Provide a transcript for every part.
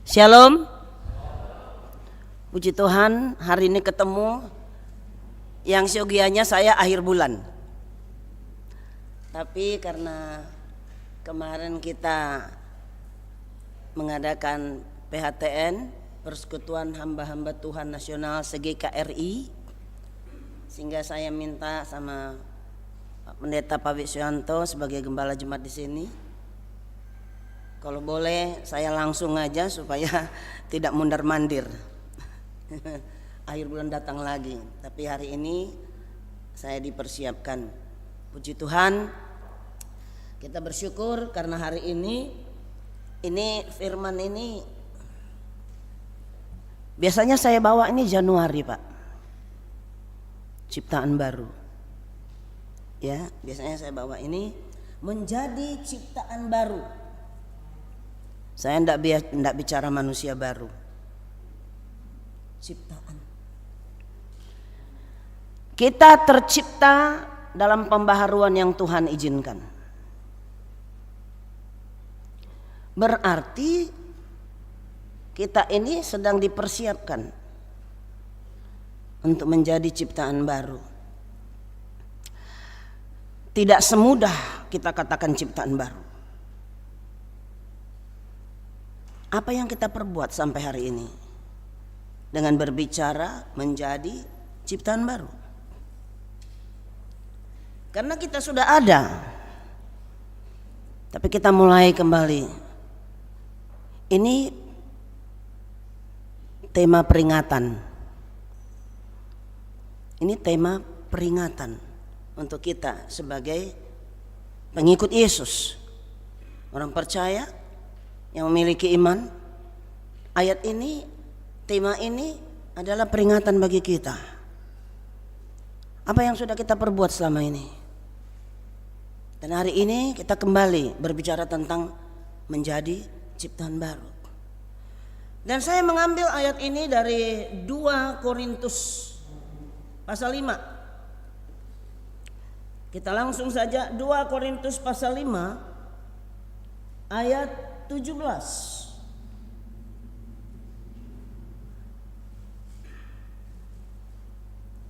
Shalom. Puji Tuhan, hari ini ketemu. Yang siogianya saya akhir bulan. Tapi karena kemarin kita mengadakan PHTN, Persekutuan Hamba-Hamba Tuhan Nasional SGKRI, sehingga saya minta sama Pak Pendeta Pak Wiswanto sebagai gembala jemaat di sini, kalau boleh saya langsung aja supaya tidak mundar-mandir. Akhir bulan datang lagi, tapi hari ini saya dipersiapkan. Puji Tuhan, kita bersyukur karena hari ini firman ini biasanya saya bawa ini Januari, Pak. Ciptaan baru. Ya, biasanya saya bawa ini menjadi ciptaan baru. Saya enggak bicara manusia baru. Ciptaan. Kita tercipta dalam pembaharuan yang Tuhan izinkan. Berarti kita ini sedang dipersiapkan untuk menjadi ciptaan baru. Tidak semudah kita katakan ciptaan baru. Apa yang kita perbuat sampai hari ini dengan berbicara menjadi ciptaan baru? Karena kita sudah ada, tapi kita mulai kembali. Ini tema peringatan. Ini tema peringatan untuk kita sebagai pengikut Yesus, orang percaya yang memiliki iman. Ayat ini, tema ini adalah peringatan bagi kita. Apa yang sudah kita perbuat selama ini? Dan hari ini kita kembali berbicara tentang menjadi ciptaan baru. Dan saya mengambil ayat ini dari 2 Korintus pasal 5. Kita langsung saja 2 Korintus pasal 5 ayat 17.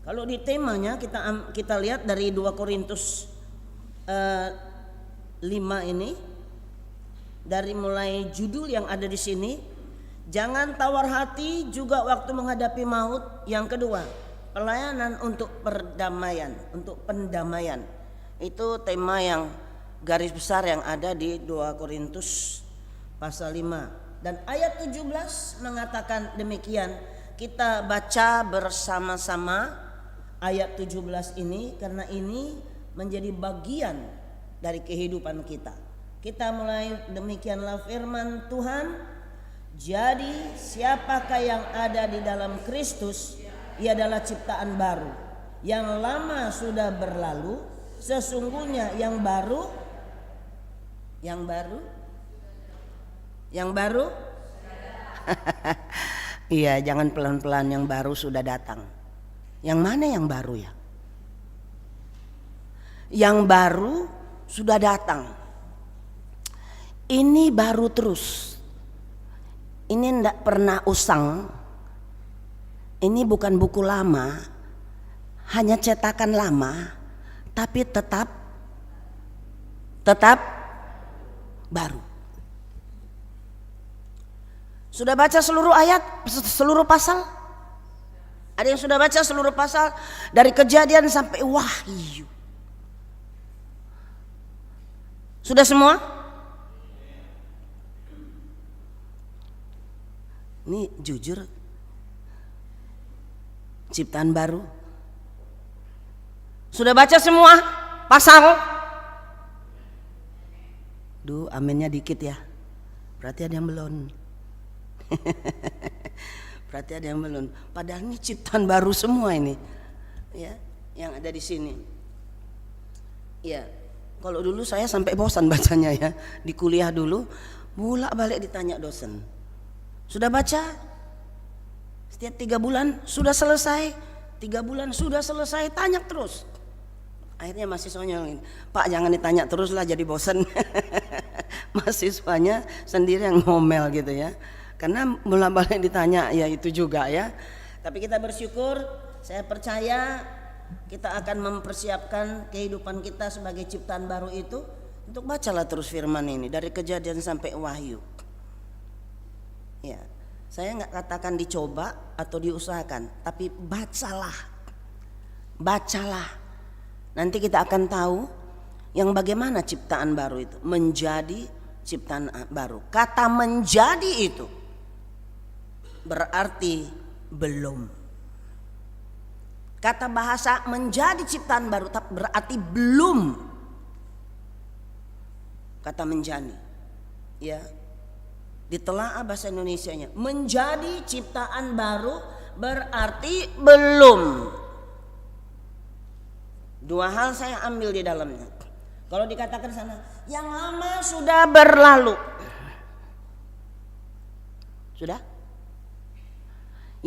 Kalau di temanya kita lihat dari 2 Korintus 5 ini, dari mulai judul yang ada di sini, jangan tawar hati juga waktu menghadapi maut. Yang kedua, pelayanan untuk perdamaian, untuk pendamaian. Itu tema yang garis besar yang ada di 2 Korintus pasal 5. Dan ayat 17 mengatakan demikian. Kita baca bersama-sama ayat 17 ini karena ini menjadi bagian dari kehidupan kita. Kita mulai, demikianlah firman Tuhan. Jadi siapakah yang ada di dalam Kristus, ia adalah ciptaan baru. Yang lama sudah berlalu, sesungguhnya yang baru iya, jangan pelan-pelan, yang baru sudah datang. Yang mana yang baru ya? Yang baru sudah datang. Ini baru terus. Ini enggak pernah usang. Ini bukan buku lama, hanya cetakan lama, tapi tetap baru. Sudah baca seluruh ayat, seluruh pasal? Ada yang sudah baca seluruh pasal dari Kejadian sampai Wahyu? Sudah semua? Ini jujur, ciptaan baru. Sudah baca semua pasal? Duh, aminnya dikit ya. Berarti ada yang belum. Berarti ada yang belum. Padahal ini ciptaan baru semua ini, ya, yang ada di sini. Ya, kalau dulu saya sampai bosan bacanya ya. Di kuliah dulu, bolak-balik ditanya dosen. Sudah baca? Setiap 3 bulan sudah selesai. 3 bulan sudah selesai, tanya terus. Akhirnya mahasiswanya, Pak jangan ditanya terus lah, jadi bosan. Mahasiswanya sendiri yang ngomel gitu ya. Karena bolak-balik ditanya ya itu juga ya. Tapi kita bersyukur, saya percaya kita akan mempersiapkan kehidupan kita sebagai ciptaan baru itu untuk bacalah terus firman ini dari Kejadian sampai Wahyu. Ya, saya nggak katakan dicoba atau diusahakan, tapi bacalah. Nanti kita akan tahu yang bagaimana ciptaan baru itu menjadi ciptaan baru. Kata menjadi itu berarti belum. Kata bahasa menjadi ciptaan baru tapi berarti belum. Kata menjadi, ya, ditelaah bahasa Indonesianya, menjadi ciptaan baru berarti belum. Dua hal saya ambil di dalamnya. Kalau dikatakan sana, yang lama sudah berlalu. Sudah?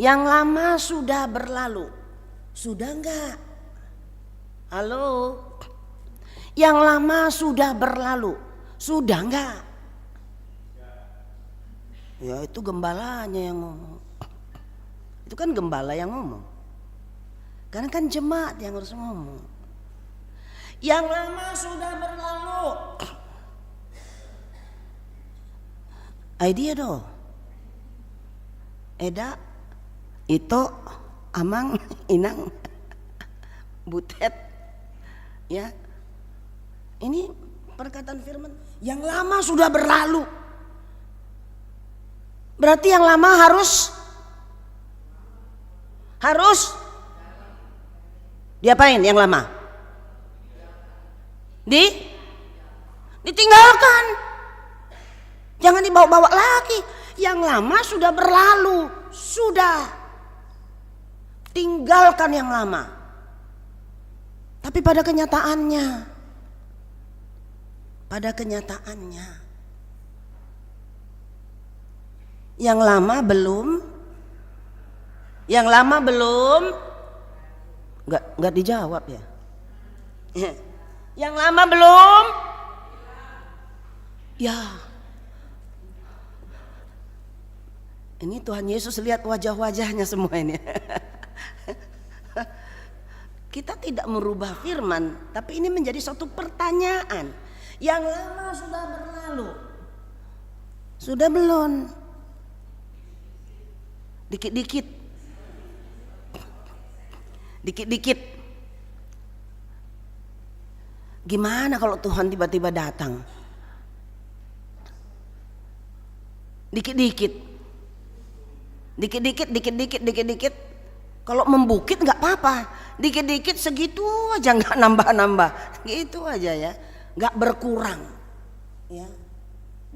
Yang lama sudah berlalu. Sudah enggak? Halo? Yang lama sudah berlalu. Sudah enggak? Ya itu gembalanya yang ngomong. Itu kan gembala yang ngomong. Karena kan jemaat yang harus ngomong. Yang lama sudah berlalu. Idea dong. Eda, Ito, Amang, Inang, Butet, ya. Ini perkataan firman. Yang lama sudah berlalu. Berarti yang lama harus diapain yang lama? Ditinggalkan. Jangan dibawa-bawa lagi. Yang lama sudah berlalu. Sudah. Tinggalkan yang lama. Tapi pada kenyataannya yang lama belum enggak dijawab ya. Yang lama belum? Ya. Ini Tuhan Yesus lihat wajah-wajahnya semua ini. Kita tidak merubah firman, tapi ini menjadi suatu pertanyaan. Yang lama sudah berlalu. Sudah belum? Dikit-dikit. Gimana kalau Tuhan tiba-tiba datang? Dikit-dikit. Kalau membukit nggak apa-apa. Dikit-dikit segitu aja, nggak nambah-nambah. Gitu aja ya, nggak berkurang. Ya.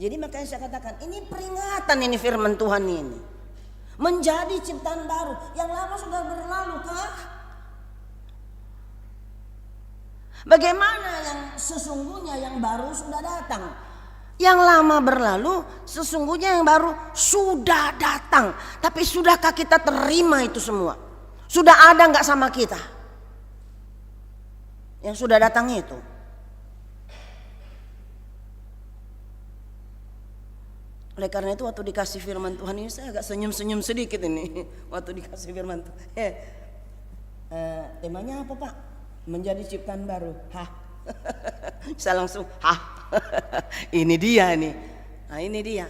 Jadi makanya saya katakan ini peringatan, ini firman Tuhan ini. Menjadi ciptaan baru. Yang lama sudah berlalu kah? Bagaimana yang sesungguhnya yang baru sudah datang? Yang lama berlalu, sesungguhnya yang baru sudah datang. Tapi sudahkah kita terima itu semua? Sudah ada nggak sama kita? Yang sudah datang itu. Oleh karena itu waktu dikasih firman Tuhan ini saya agak senyum-senyum sedikit ini. Waktu dikasih firman Tuhan. Temanya apa Pak? Menjadi ciptaan baru. Hah? Saya langsung ini dia nih. Nah ini dia.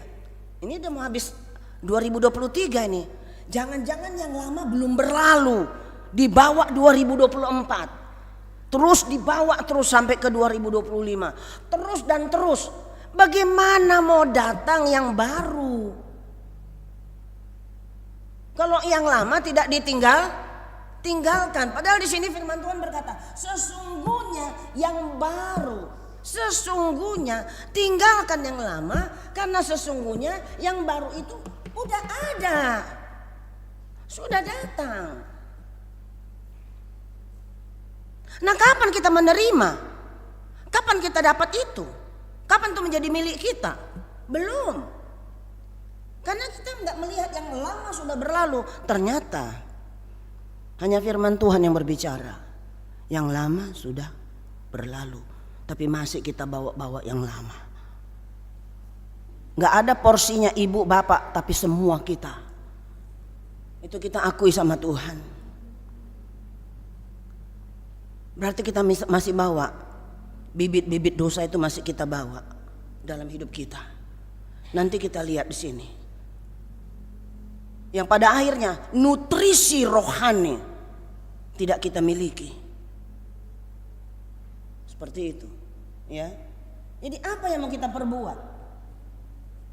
Ini udah mau habis 2023 ini. Jangan-jangan yang lama belum berlalu. Dibawa 2024. Terus dibawa terus sampai ke 2025. Terus dan terus. Bagaimana mau datang yang baru? Kalau yang lama tidak tinggalkan. Padahal di sini firman Tuhan berkata, sesungguhnya yang baru, sesungguhnya tinggalkan yang lama, karena sesungguhnya yang baru itu udah ada, sudah datang. Nah, kapan kita menerima? Kapan kita dapat itu? Kapan itu menjadi milik kita? Belum. Karena kita nggak melihat yang lama sudah berlalu. Ternyata hanya firman Tuhan yang berbicara. Yang lama sudah berlalu, tapi masih kita bawa-bawa yang lama. Nggak ada porsinya ibu bapak, tapi semua kita. Itu kita akui sama Tuhan. Berarti kita masih bawa bibit-bibit dosa, itu masih kita bawa dalam hidup kita. Nanti kita lihat di sini. Yang pada akhirnya nutrisi rohani tidak kita miliki. Seperti itu, ya. Jadi apa yang mau kita perbuat?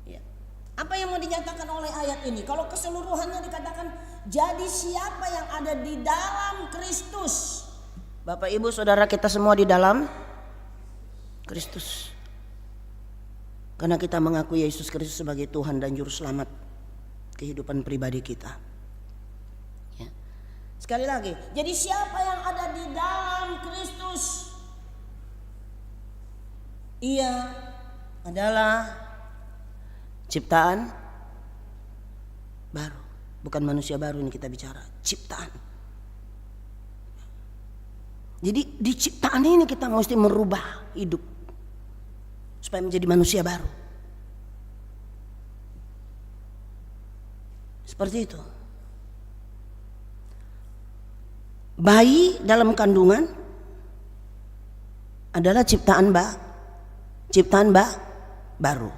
Ya. Apa yang mau dinyatakan oleh ayat ini? Kalau keseluruhannya dikatakan, jadi siapa yang ada di dalam Kristus? Bapak Ibu Saudara, kita semua di dalam Kristus. Karena kita mengakui Yesus Kristus sebagai Tuhan dan Juru Selamat kehidupan pribadi kita. Ya. Sekali lagi, jadi siapa yang ada di dalam Kristus? Ia adalah ciptaan baru. Bukan manusia baru ini kita bicara, ciptaan. Jadi di ciptaan ini kita mesti merubah hidup supaya menjadi manusia baru. Seperti itu. Bayi dalam kandungan adalah ciptaan baru.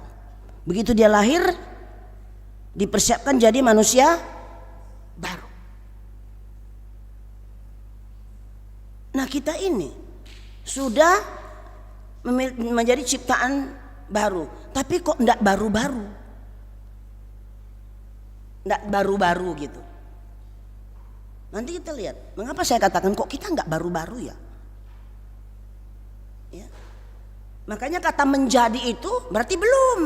Begitu dia lahir, dipersiapkan jadi manusia baru. Nah, kita ini sudah menjadi ciptaan baru, tapi kok enggak baru-baru? Enggak baru-baru gitu. Nanti kita lihat, mengapa saya katakan kok kita enggak baru-baru ya? Ya. Makanya kata menjadi itu berarti belum.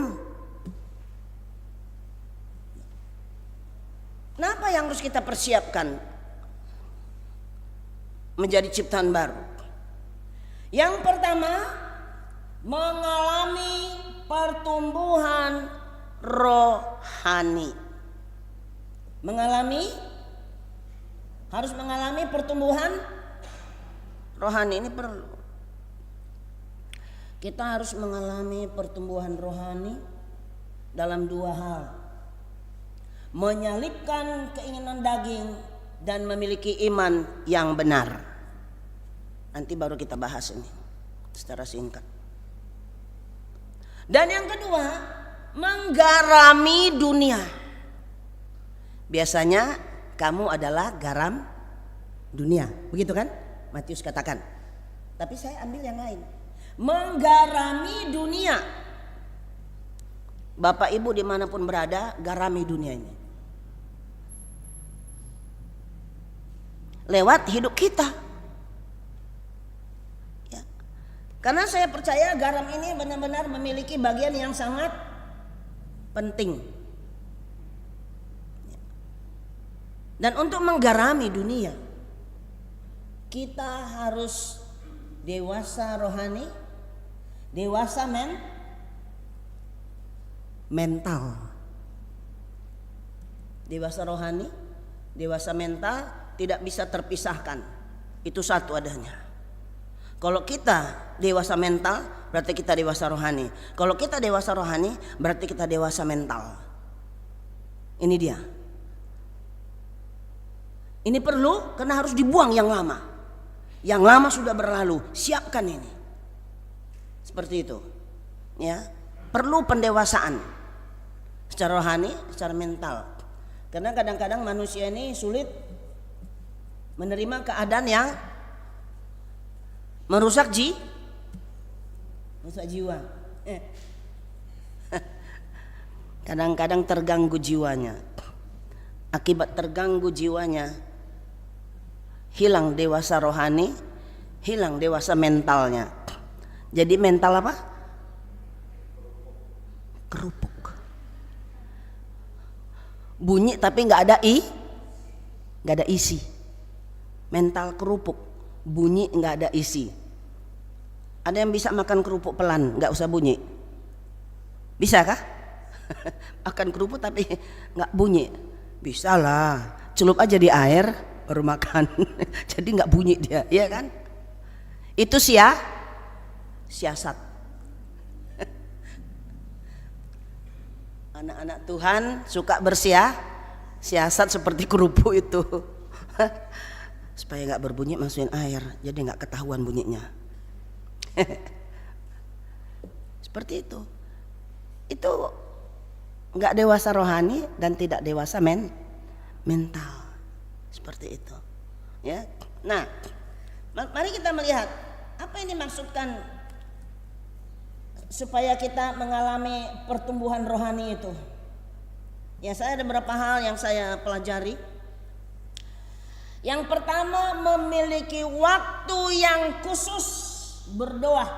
Kenapa yang harus kita persiapkan menjadi ciptaan baru? Yang pertama, mengalami pertumbuhan rohani. Harus mengalami pertumbuhan rohani. Ini perlu. Kita harus mengalami pertumbuhan rohani dalam dua hal. Menyalibkan keinginan daging dan memiliki iman yang benar. Nanti baru kita bahas ini secara singkat. Dan yang kedua, menggarami dunia. Biasanya kamu adalah garam dunia, begitu kan? Matius katakan. Tapi saya ambil yang lain. Menggarami dunia. Bapak Ibu dimanapun berada, garami dunia ini. Lewat hidup kita. Ya. Karena saya percaya garam ini benar-benar memiliki bagian yang sangat penting. Ya. Dan untuk menggarami dunia, kita harus dewasa rohani, dewasa mental. Dewasa rohani, dewasa mental tidak bisa terpisahkan. Itu satu adanya. Kalau kita dewasa mental, berarti kita dewasa rohani. Kalau kita dewasa rohani, berarti kita dewasa mental. Ini dia. Ini perlu karena harus dibuang yang lama. Yang lama sudah berlalu, siapkan ini. Seperti itu. Ya, perlu pendewasaan secara rohani, secara mental. Karena kadang-kadang manusia ini sulit menerima keadaan yang merusak jiwa. Kadang-kadang terganggu jiwanya. Akibat terganggu jiwanya, hilang dewasa rohani, hilang dewasa mentalnya. Jadi mental apa? Kerupuk. Bunyi tapi nggak ada isi. Mental kerupuk, bunyi nggak ada isi. Ada yang bisa makan kerupuk pelan, nggak usah bunyi? Bisa kah? Makan kerupuk tapi nggak bunyi? Bisa lah. Celup aja di air baru makan. Jadi nggak bunyi dia, ya kan? Itu siasat. Anak-anak Tuhan suka siasat seperti kerupuk itu. Supaya nggak berbunyi masukin air, jadi nggak ketahuan bunyinya. Seperti itu. Itu nggak dewasa rohani dan tidak dewasa mental. Seperti itu. Ya. Nah, mari kita melihat apa yang dimaksudkan supaya kita mengalami pertumbuhan rohani itu. Ya, saya ada beberapa hal yang saya pelajari. Yang pertama, memiliki waktu yang khusus berdoa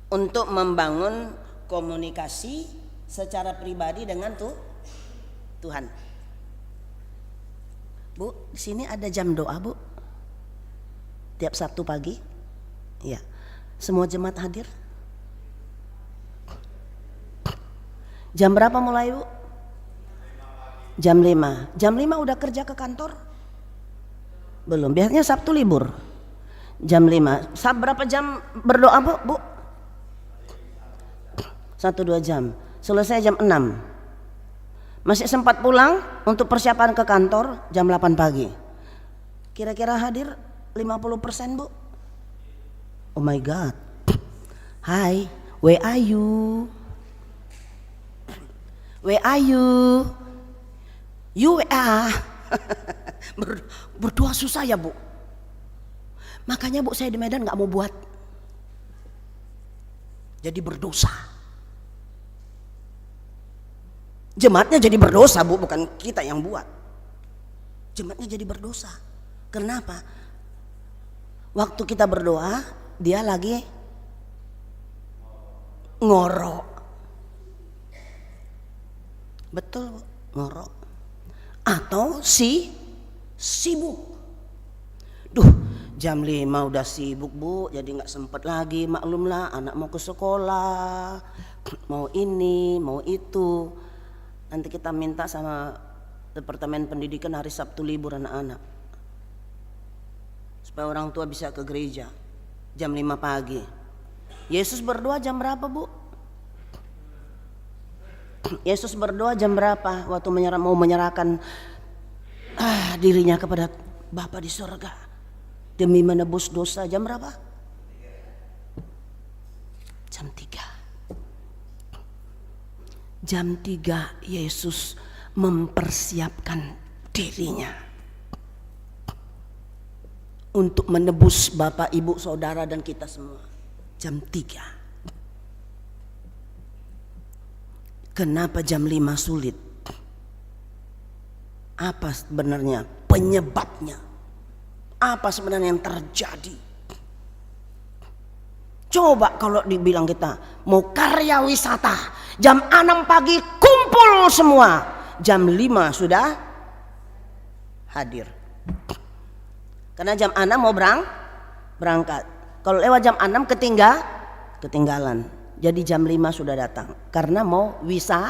untuk membangun komunikasi secara pribadi dengan Tuhan. Bu, di sini ada jam doa, Bu. Tiap Sabtu pagi. Ya. Semua jemaat hadir. Jam berapa mulai, Bu? Jam 5. Jam 5 udah kerja ke kantor? Belum, biasanya Sabtu libur. Jam 5. Berapa jam berdoa, Bu? 1-2 jam. Selesai jam 6. Masih sempat pulang untuk persiapan ke kantor jam 8 pagi. Kira-kira hadir 50%, Bu? Oh my God. Hi, where are you? Where are you? You WA. Berdoa susah ya, Bu. Makanya, Bu, saya di Medan gak mau buat. Jadi berdosa. Jemaatnya jadi berdosa, Bu, bukan kita yang buat. Jemaatnya jadi berdosa. Kenapa? Waktu kita berdoa, dia lagi ngorok. Betul, Bu, ngorok. Atau sibuk. Duh, jam 5 udah sibuk, Bu, jadi gak sempet lagi. Maklumlah, anak mau ke sekolah, mau ini, mau itu. Nanti kita minta sama Departemen Pendidikan hari Sabtu libur anak-anak, supaya orang tua bisa ke gereja jam 5 pagi. Yesus berdoa jam berapa, Bu? Yesus berdoa jam berapa waktu mau menyerahkan dirinya kepada Bapa di surga demi menebus dosa? Jam berapa? Jam 3. Jam 3 Yesus mempersiapkan dirinya untuk menebus Bapak, Ibu, Saudara dan kita semua. Jam 3. Kenapa jam 5 sulit? Apa sebenarnya penyebabnya? Apa sebenarnya yang terjadi? Coba kalau dibilang kita mau karya wisata, jam 6 pagi kumpul semua, jam 5 sudah hadir. Karena jam 6 mau berangkat. Kalau lewat jam 6 ketinggalan. Jadi jam 5 sudah datang karena mau wisata.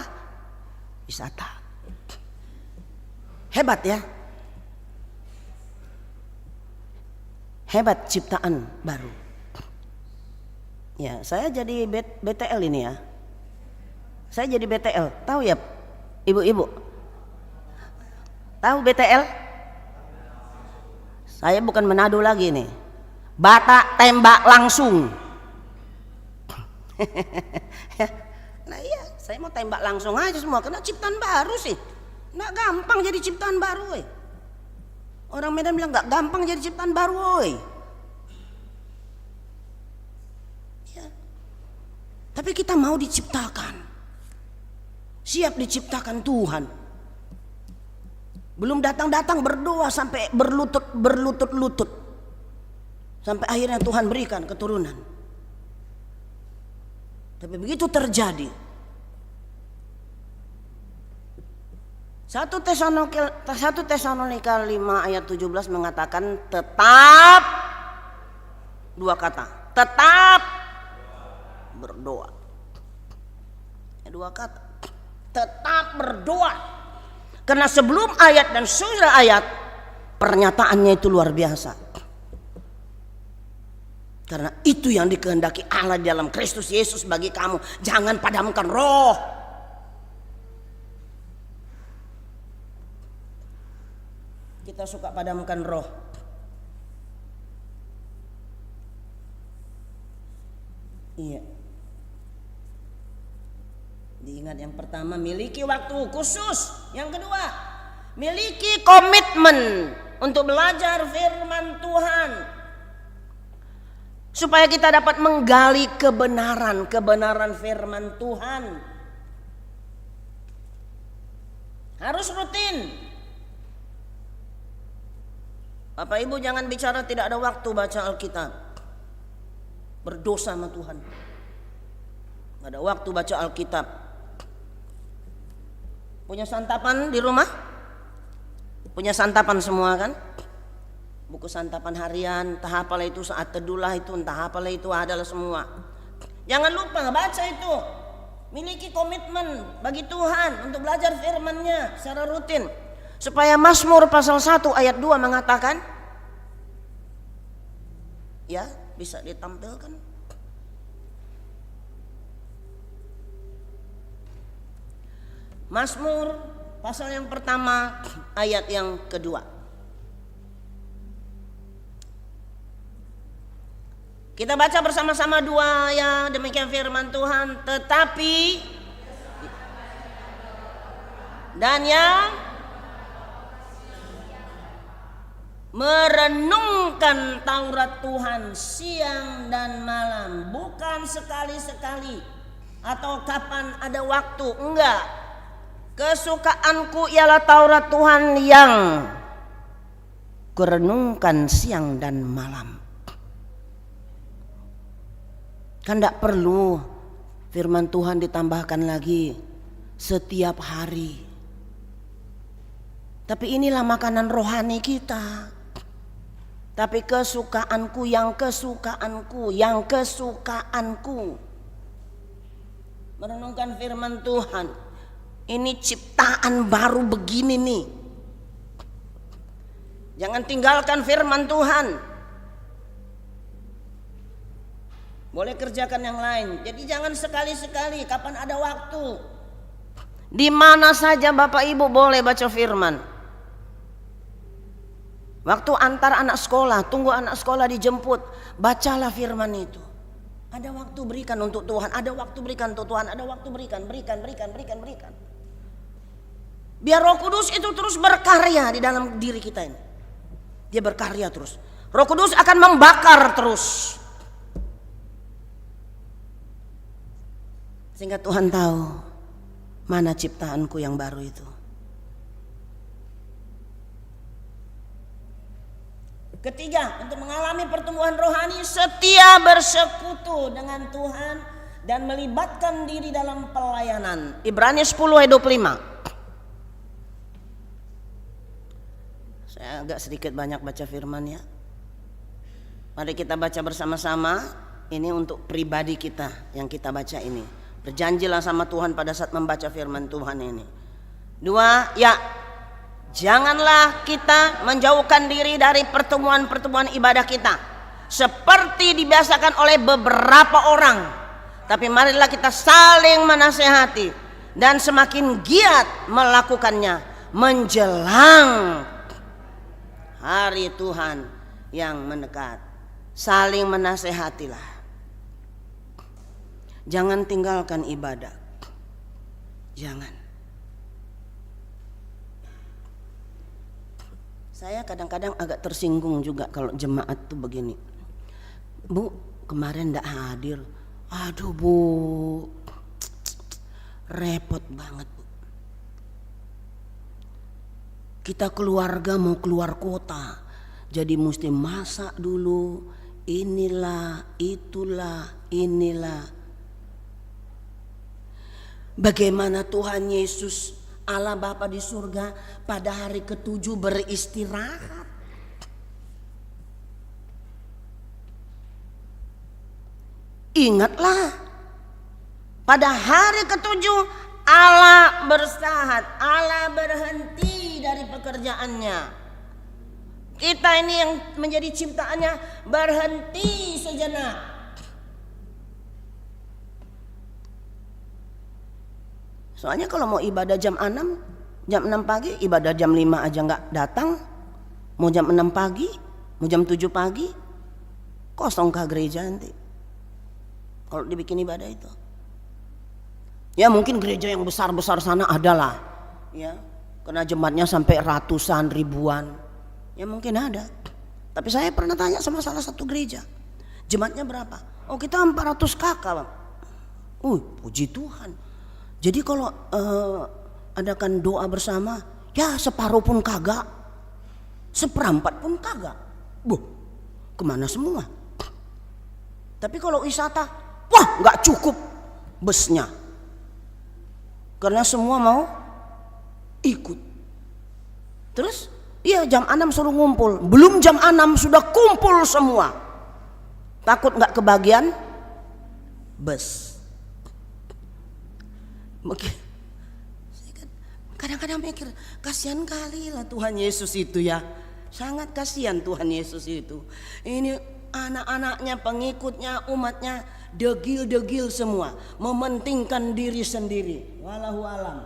Hebat ya. Hebat ciptaan baru. Ya, saya jadi BTL ini ya. Saya jadi BTL. Tahu ya, ibu-ibu? Tahu BTL? Saya bukan menado lagi nih. Batak tembak langsung. Nah iya, saya mau tembak langsung aja semua karena ciptaan baru sih. Nggak gampang jadi ciptaan baru, woy. Orang Medan bilang nggak gampang jadi ciptaan baru, woy. Ya. Tapi kita mau diciptakan, siap diciptakan Tuhan. Belum datang berdoa sampai berlutut-lutut, sampai akhirnya Tuhan berikan keturunan. Tapi begitu terjadi, 1 Tesalonika 5 ayat 17 mengatakan tetap, 2 kata, tetap berdoa. 2 kata, tetap berdoa. Karena sebelum ayat dan sudah ayat, pernyataannya itu luar biasa. Karena itu yang dikehendaki Allah dalam Kristus Yesus bagi kamu. Jangan padamkan roh. Kita suka padamkan roh. Iya. Diingat yang pertama, miliki waktu khusus. Yang kedua, miliki komitmen untuk belajar firman Tuhan. Supaya kita dapat menggali kebenaran firman Tuhan. Harus rutin. Bapak Ibu jangan bicara tidak ada waktu baca Alkitab. Berdosa sama Tuhan. Gak ada waktu baca Alkitab. Punya santapan di rumah? Punya santapan semua kan? Buku santapan harian, entah apalah itu, saat teduh lah itu, entah apalah itu, adalah semua. Jangan lupa baca itu. Miliki komitmen bagi Tuhan untuk belajar firman-Nya secara rutin. Supaya Mazmur pasal 1 ayat 2 mengatakan, ya bisa ditampilkan. Mazmur pasal yang pertama ayat yang kedua. Kita baca bersama-sama dua ya, demikian firman Tuhan. Tetapi dan yang merenungkan Taurat Tuhan siang dan malam, bukan sekali-sekali atau kapan ada waktu, enggak. Kesukaanku ialah Taurat Tuhan yang kurenungkan siang dan malam. Kan tidak perlu firman Tuhan ditambahkan lagi setiap hari. Tapi inilah makanan rohani kita. Tapi kesukaanku merenungkan firman Tuhan. Ini ciptaan baru begini nih. Jangan tinggalkan firman Tuhan. Boleh kerjakan yang lain. Jadi jangan sekali-sekali, kapan ada waktu. Di mana saja Bapak Ibu boleh baca firman. Waktu antar anak sekolah, tunggu anak sekolah dijemput, bacalah firman itu. Ada waktu berikan untuk Tuhan, ada waktu berikan untuk Tuhan, ada waktu berikan. Biar Roh Kudus itu terus berkarya di dalam diri kita ini. Dia berkarya terus. Roh Kudus akan membakar terus. Sehingga Tuhan tahu mana ciptaanku yang baru itu. Ketiga, untuk mengalami pertumbuhan rohani, setia bersekutu dengan Tuhan dan melibatkan diri dalam pelayanan. Ibrani 10 ayat 25. Saya agak sedikit banyak baca firman ya. Mari kita baca bersama-sama. Ini untuk pribadi kita yang kita baca ini. Berjanjilah sama Tuhan pada saat membaca firman Tuhan ini. 2, ya, janganlah kita menjauhkan diri dari pertemuan-pertemuan ibadah kita seperti dibiasakan oleh beberapa orang. Tapi marilah kita saling menasehati dan semakin giat melakukannya menjelang hari Tuhan yang mendekat. Saling menasehatilah. Jangan tinggalkan ibadah. Jangan. Saya kadang-kadang agak tersinggung juga kalau jemaat tuh begini. Bu, kemarin enggak hadir. Aduh Bu, repot banget Bu. Kita keluarga mau keluar kota, jadi mesti masak dulu. Inilah, itulah, inilah. Bagaimana Tuhan Yesus Allah Bapa di surga pada hari ke-7 beristirahat. Ingatlah, pada hari ke-7 Allah beristirahat, Allah berhenti dari pekerjaannya. Kita ini yang menjadi ciptaannya berhenti sejenak. Soalnya kalau mau ibadah jam 6 pagi, ibadah jam 5 aja nggak datang. Mau jam 6 pagi, mau jam 7 pagi, kosongkah gereja nanti kalau dibikin ibadah itu? Ya mungkin gereja yang besar-besar sana adalah, ya, karena jemaatnya sampai ratusan, ribuan, ya mungkin ada. Tapi saya pernah tanya sama salah satu gereja, jemaatnya berapa? Oh kita 400 kakak. Puji Tuhan. Jadi kalau adakan doa bersama, ya separuh pun kagak, seperempat pun kagak. Kemana semua? Tapi kalau wisata, wah nggak cukup busnya, karena semua mau ikut. Terus iya jam 6 suruh ngumpul, belum jam 6 sudah kumpul semua, takut nggak kebagian bus. Kadang-kadang mikir, kasihan kali lah Tuhan Yesus itu ya, sangat kasihan Tuhan Yesus itu. Ini anak-anaknya, pengikutnya, umatnya degil-degil semua, mementingkan diri sendiri. Wallahu alam.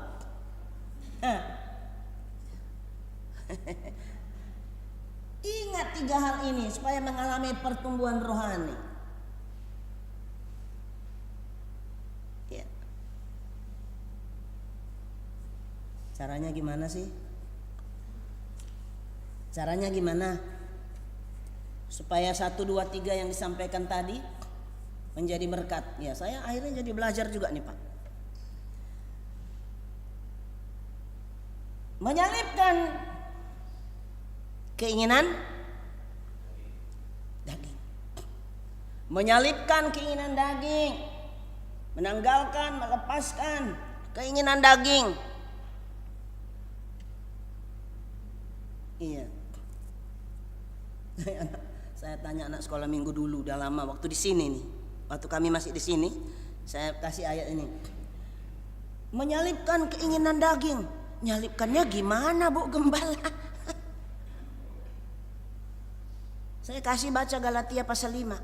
Ingat 3 hal ini supaya mengalami pertumbuhan rohani. Ya. Caranya gimana sih? Caranya gimana? Supaya 1, 2, 3 yang disampaikan tadi menjadi berkat. Ya, saya akhirnya jadi belajar juga nih Pak. Menyalipkan keinginan daging. Menyalipkan keinginan daging. Menanggalkan, melepaskan keinginan daging. Iya. Saya tanya anak sekolah minggu dulu, udah lama waktu di sini nih. Waktu kami masih di sini, saya kasih ayat ini. Menyalipkan keinginan daging. Nyalipkannya gimana Bu Gembala? Saya kasih baca Galatia pasal 5.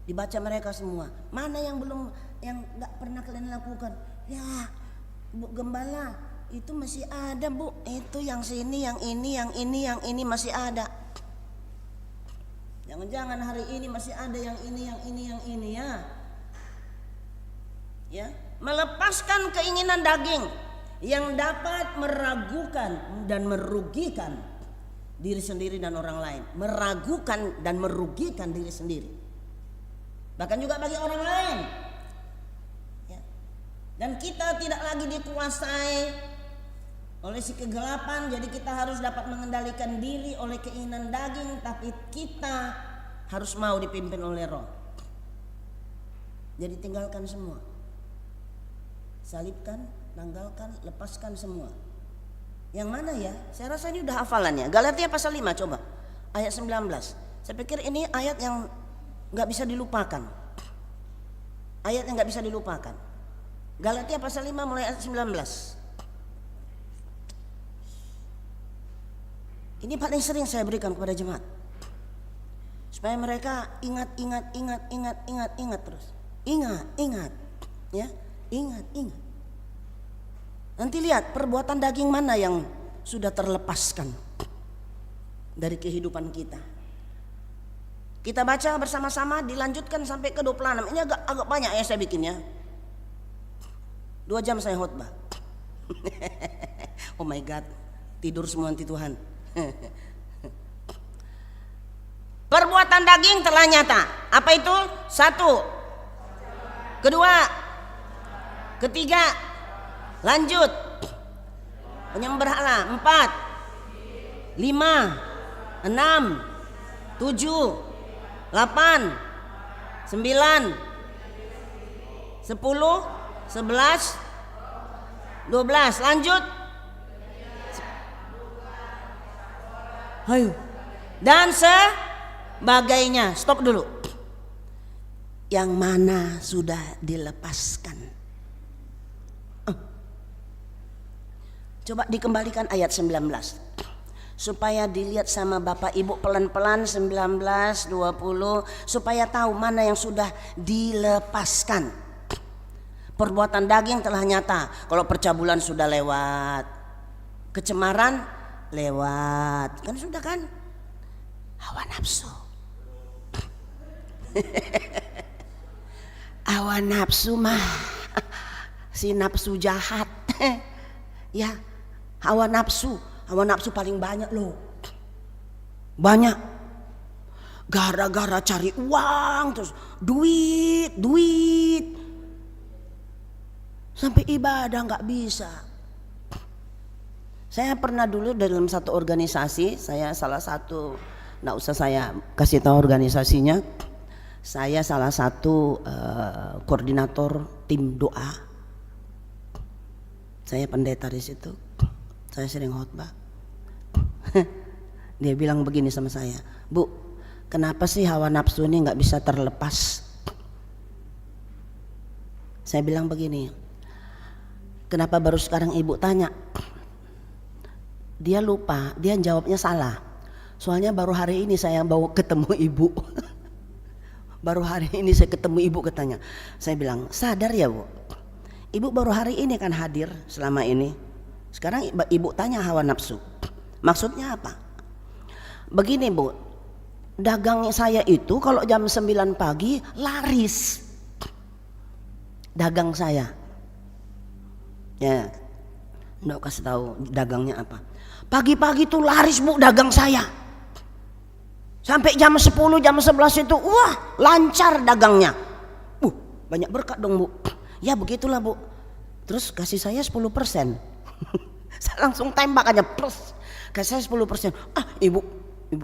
Dibaca mereka semua. Mana yang belum, yang enggak pernah kalian lakukan? Ya, Bu Gembala, itu masih ada Bu. Itu yang sini, yang ini, yang ini, yang ini masih ada. Jangan-jangan hari ini masih ada yang ini, yang ini, yang ini ya. Ya, melepaskan keinginan daging yang dapat meragukan dan merugikan diri sendiri dan orang lain. Meragukan dan merugikan diri sendiri. Bahkan juga bagi orang lain. Ya. Dan kita tidak lagi dikuasai oleh si kegelapan, jadi kita harus dapat mengendalikan diri oleh keinginan daging, tapi kita harus mau dipimpin oleh Roh. Jadi tinggalkan semua. Salibkan, tanggalkan, lepaskan semua. Yang mana ya? Saya rasa ini udah hafalannya. Galatia pasal 5 coba. Ayat 19. Saya pikir ini ayat yang gak bisa dilupakan. Ayat yang gak bisa dilupakan. Galatia pasal 5 mulai ayat 19. Ini paling sering saya berikan kepada jemaat, supaya mereka ingat terus. Ingat, ya, ingat. Nanti lihat perbuatan daging mana yang sudah terlepaskan dari kehidupan kita. Kita baca bersama-sama, dilanjutkan sampai ke 26. Ini agak banyak ya saya bikin ya. 2 jam saya khotbah. Oh my God, tidur semua nanti Tuhan. Perbuatan daging telah nyata. Apa itu? 1, 2, 3, lanjut. Penyembah berhala. 4, 5, 6, 7, 8, 9, 10, 11, 12. Lanjut. Ayo. Dan sebagainya. Stop dulu. Yang mana sudah dilepaskan? Coba dikembalikan ayat 19. supaya dilihat sama bapak ibu pelan-pelan 19, 20, supaya tahu mana yang sudah dilepaskan. Perbuatan daging telah nyata. Kalau percabulan sudah lewat, kecemaran lewat, kan sudah kan. Hawa nafsu. Hawa nafsu mah si nafsu jahat. Ya, hawa nafsu paling banyak loh. Banyak. Gara-gara cari uang terus duit. Sampai ibadah nggak bisa. Saya pernah dulu dalam satu organisasi, saya salah satu, nggak usah saya kasih tahu organisasinya. Saya salah satu koordinator tim doa. Saya pendeta di situ. Saya sering khotbah. Dia bilang begini sama saya, Bu, kenapa sih hawa nafsu ini nggak bisa terlepas? Saya bilang begini, kenapa baru sekarang ibu tanya? Dia lupa, dia jawabnya salah. Soalnya baru hari ini saya bawa ketemu ibu. Baru hari ini saya ketemu ibu katanya. Saya bilang, sadar ya Bu, ibu baru hari ini kan hadir selama ini. Sekarang ibu tanya hawa nafsu. Maksudnya apa? Begini Bu, dagang saya itu kalau jam 9 pagi laris. Dagang saya. Ya, nggak kasih tahu dagangnya apa. Pagi-pagi tuh laris Bu dagang saya. Sampai jam 10, jam 11 itu wah lancar dagangnya. Banyak berkat dong Bu. Ya begitulah Bu. Terus kasih saya 10%. Saya langsung tembak aja plus. Kasih saya 10%. Ibu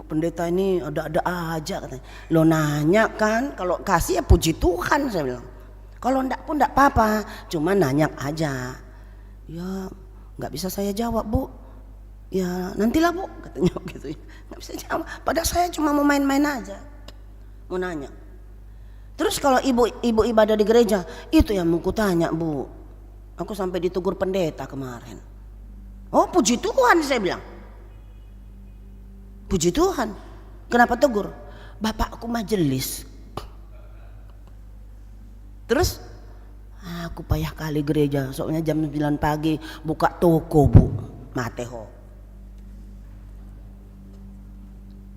pendeta ini ada-ada aja katanya. Lo nanya kan, kalau kasih ya puji Tuhan saya bilang. Kalau enggak pun enggak apa-apa, cuma nanya aja. Ya nggak bisa saya jawab Bu. Ya nantilah Bu katanya gitu ya. Nggak bisa jawab. Padahal saya cuma mau main-main aja, mau nanya. Terus kalau ibu ibadah di gereja, itu yang mau kutanya Bu. Aku sampai ditegur pendeta kemarin. Oh puji Tuhan saya bilang. Puji Tuhan. Kenapa tegur? Bapakku majelis. Terus aku payah kali gereja, soalnya jam 9 pagi buka toko Bu, mateho.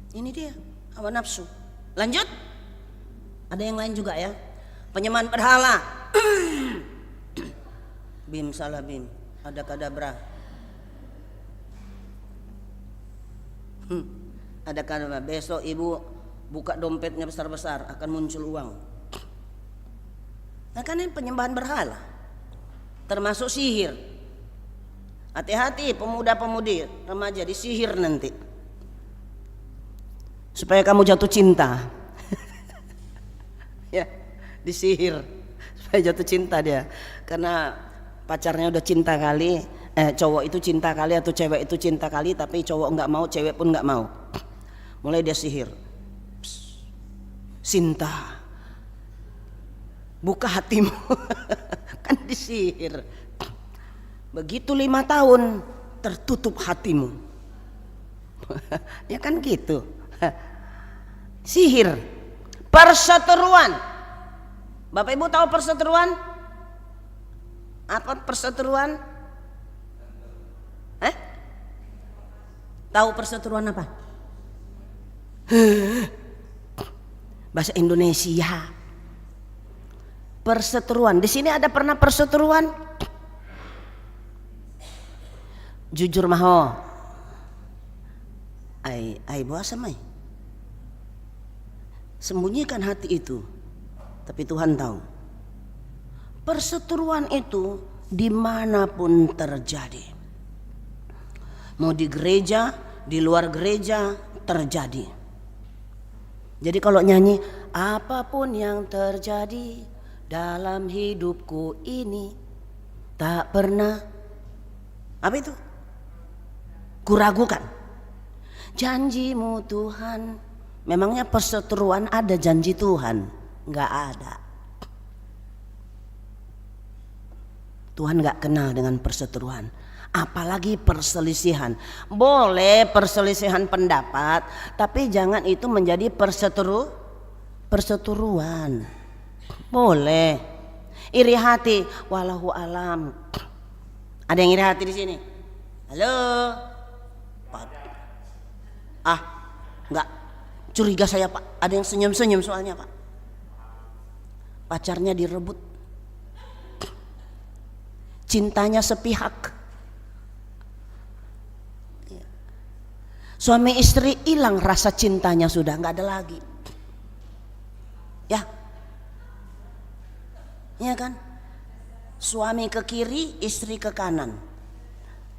Ini dia hawa nafsu. Lanjut. Ada yang lain juga ya. Penyembahan berhala. Bim salah bim. Ada kadabra. Ada kadabra. Besok ibu buka dompetnya besar-besar akan muncul uang. Nah kan ini penyembahan berhala. Termasuk sihir. Hati-hati pemuda-pemudi remaja disihir nanti. Supaya kamu jatuh cinta. Ya, disihir supaya jatuh cinta dia. Karena pacarnya udah cinta kali, cowok itu cinta kali atau cewek itu cinta kali, tapi cowok nggak mau, cewek pun nggak mau. Mulai dia sihir. Sinta, buka hatimu. Kan disihir. Begitu 5 tahun tertutup hatimu. Ya kan gitu. Sihir, perseteruan. Bapak Ibu tahu perseteruan? Apa perseteruan? Tahu perseteruan apa? Bahasa Indonesia. Perseteruan. Di sini ada pernah perseteruan? Jujur maho. Ai buasa mai. Sembunyikan hati itu, tapi Tuhan tahu. Perseteruan itu dimanapun terjadi, mau di gereja, di luar gereja terjadi. Jadi kalau nyanyi, apapun yang terjadi dalam hidupku ini tak pernah, apa itu? Kuragukan janjimu Tuhan. Memangnya perseteruan ada janji Tuhan? Enggak ada. Tuhan enggak kenal dengan perseteruan. Apalagi perselisihan. Boleh perselisihan pendapat, tapi jangan itu menjadi perseteruan. Boleh. Iri hati, walahu alam. Ada yang iri hati di sini? Halo. Enggak. Curiga saya, Pak. Ada yang senyum-senyum soalnya, Pak. Pacarnya direbut. Cintanya sepihak. Suami istri hilang rasa cintanya, sudah nggak ada lagi. Ya. Iya kan? Suami ke kiri, istri ke kanan.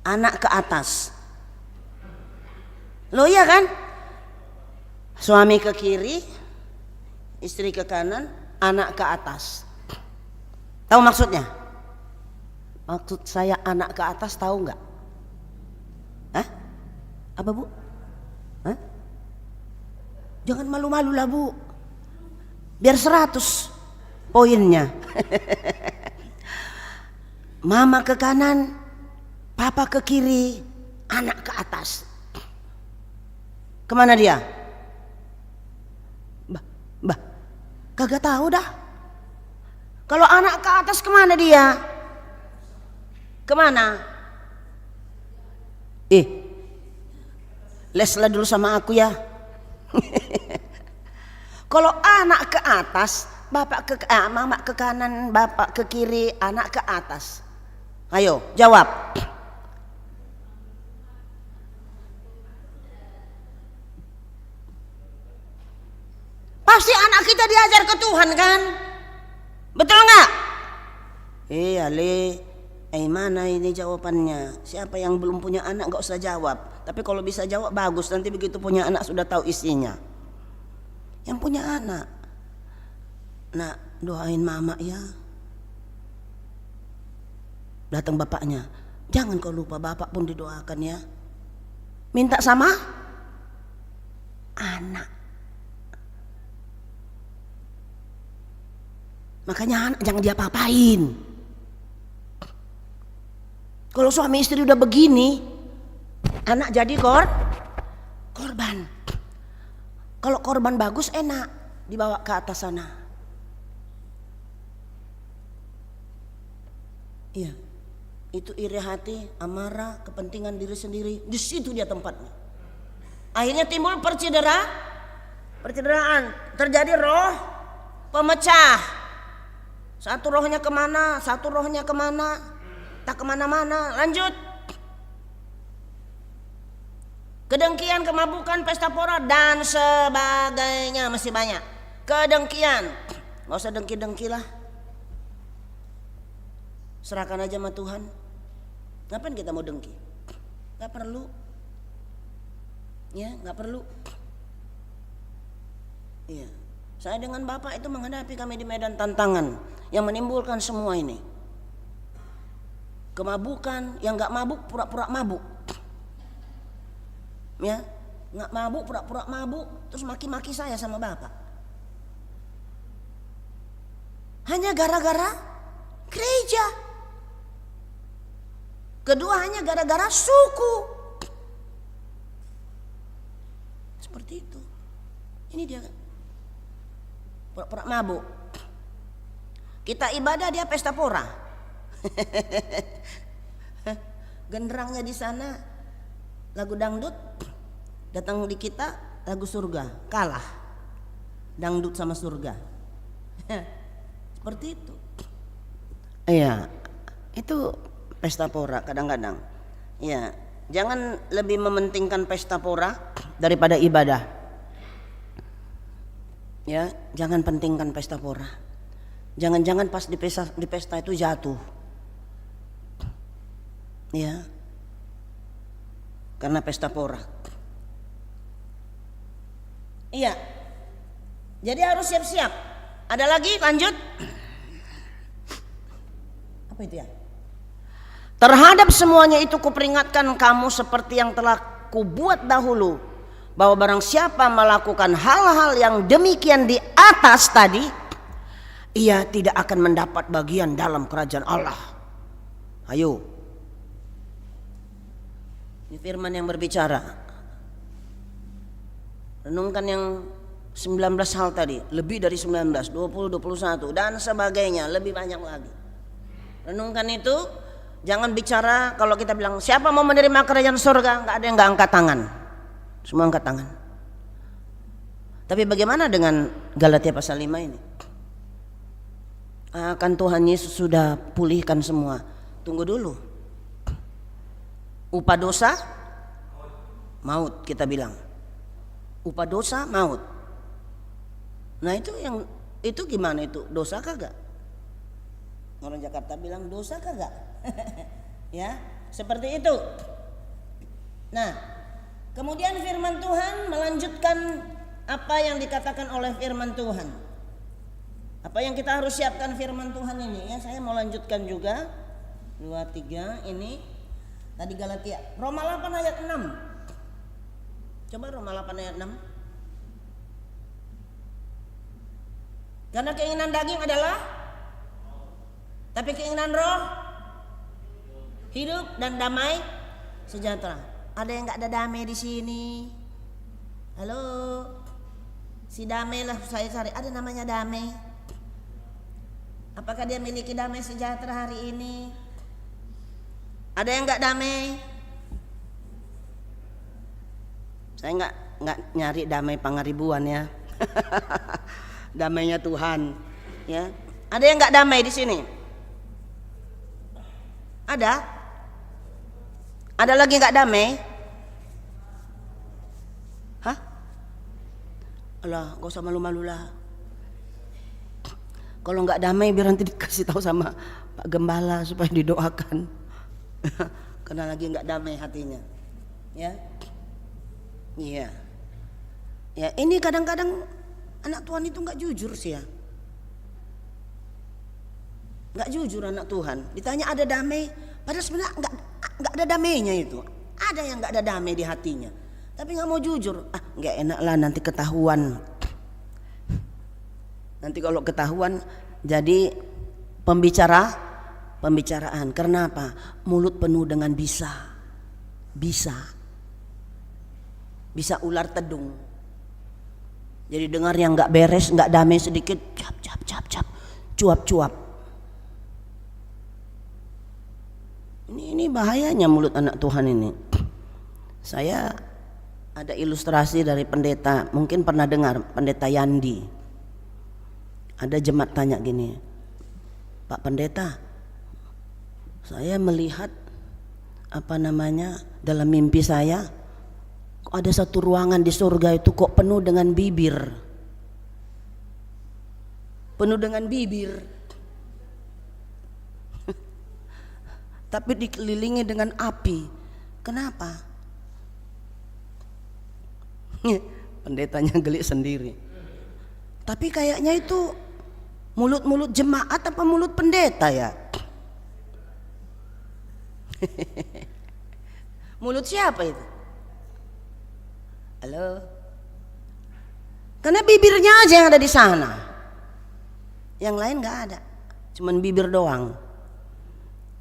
Anak ke atas. Loh iya kan? Suami ke kiri, istri ke kanan, anak ke atas. Tahu maksudnya? Maksud saya anak ke atas, tahu nggak? Hah? Apa Bu? Hah? Jangan malu-malu lah Bu. Biar 100 poinnya. Mama ke kanan, papa ke kiri, anak ke atas. Kemana dia? Bah, kagak tahu dah. Kalau anak ke atas kemana dia? Kemana? Leslah dulu sama aku ya. Kalau anak ke atas, mama ke kanan, bapak ke kiri, anak ke atas. Ayo jawab. Pasti anak kita diajar ke Tuhan kan? Betul nggak? Mana ini jawabannya? Siapa yang belum punya anak nggak usah jawab. Tapi kalau bisa jawab bagus. Nanti begitu punya anak sudah tahu isinya. Yang punya anak, nak doain mama ya. Datang bapaknya, jangan kau lupa bapak pun didoakan ya. Minta sama anak. Makanya anak jangan diapa-apain. Kalau suami istri udah begini, anak jadi korban. Kalau korban bagus enak dibawa ke atas sana. Iya, itu iri hati, amarah, kepentingan diri sendiri. Di situ dia tempatnya. Akhirnya timbul percederaan, terjadi roh pemecah. Satu rohnya kemana, tak kemana-mana. Lanjut. Kedengkian, kemabukan, pesta pora dan sebagainya, masih banyak. Kedengkian, nggak usah dengki-dengki lah. Serahkan aja sama Tuhan. Ngapain kita mau dengki? Nggak perlu. Ya, nggak perlu. Iya. Saya dengan Bapak itu menghadapi kami di medan tantangan yang menimbulkan semua ini. Kemabukan, yang nggak mabuk pura-pura mabuk. Ya, nggak mabuk pura-pura mabuk, terus maki-maki saya sama Bapak. Hanya gara-gara gereja. Kedua hanya gara-gara suku. Seperti itu. Ini dia kan. Pura-pura mabuk. Kita ibadah, dia pesta pora. Genderangnya di sana lagu dangdut, datang di kita lagu surga, kalah dangdut sama surga. Seperti itu. Iya, itu pesta pora kadang-kadang. Iya, jangan lebih mementingkan pesta pora daripada ibadah. Ya, jangan pentingkan pesta pora. Jangan-jangan pas di pesta itu jatuh. Ya. Karena pesta pora. Iya. Jadi harus siap-siap. Ada lagi, lanjut. Apa itu ya? Terhadap semuanya itu kuperingatkan kamu seperti yang telah kubuat dahulu, bahwa barang siapa melakukan hal-hal yang demikian di atas tadi, ia tidak akan mendapat bagian dalam kerajaan Allah. Ayo. Ini firman yang berbicara. Renungkan yang 19 hal tadi, lebih dari 19, 20, 21 dan sebagainya, lebih banyak lagi. Renungkan itu, jangan bicara kalau kita bilang siapa mau menerima kerajaan surga, nggak ada yang nggak angkat tangan. Semua angkat tangan. Tapi bagaimana dengan Galatia pasal 5 ini? Akan Tuhan Yesus sudah pulihkan semua. Tunggu dulu. Upah dosa maut, kita bilang. Upah dosa maut. Nah itu gimana itu? Dosa kagak? Orang Jakarta bilang dosa kagak? Ya, seperti itu. Nah, kemudian firman Tuhan melanjutkan apa yang dikatakan oleh firman Tuhan. Apa yang kita harus siapkan firman Tuhan ini ya. Saya mau lanjutkan juga 2, 3 ini. Tadi Galatia, Roma 8 ayat 6. Coba Roma 8 ayat 6. Karena keinginan daging adalah, tapi keinginan roh hidup dan damai sejahtera. Ada yang nggak ada damai di sini? Halo, si damai lah saya cari. Ada namanya damai. Apakah dia miliki damai sejahtera hari ini? Ada yang nggak damai? Saya nggak nyari damai pangaribuan ya. Damainya Tuhan, ya. Ada yang nggak damai di sini? Ada? Ada lagi nggak damai? Hah? Alah, gak usah malu-malu lah. Kalau nggak damai biar nanti dikasih tahu sama Pak Gembala supaya didoakan. Karena lagi nggak damai hatinya, ya. Iya. Ya, ini kadang-kadang anak Tuhan itu nggak jujur sih ya. Nggak jujur anak Tuhan. Ditanya ada damai, padahal sebenarnya nggak ada damainya itu. Ada yang nggak ada damai di hatinya, tapi nggak mau jujur. Nggak enak lah nanti ketahuan. Nanti kalau ketahuan jadi pembicaraan. Karena apa? Mulut penuh dengan bisa ular tedung. Jadi dengar yang nggak beres, nggak damai sedikit, cap, cuap. Ini bahayanya mulut anak Tuhan ini. Saya ada ilustrasi dari pendeta, mungkin pernah dengar pendeta Yandi. Ada jemaat tanya gini, Pak Pendeta, saya melihat dalam mimpi saya kok ada satu ruangan di surga itu kok penuh dengan bibir. Tapi dikelilingi dengan api. Kenapa? Pendetanya geli sendiri. Tapi kayaknya itu mulut jemaat apa mulut pendeta ya? Mulut siapa itu? Halo? Karena bibirnya aja yang ada di sana. Yang lain nggak ada. Cuman bibir doang.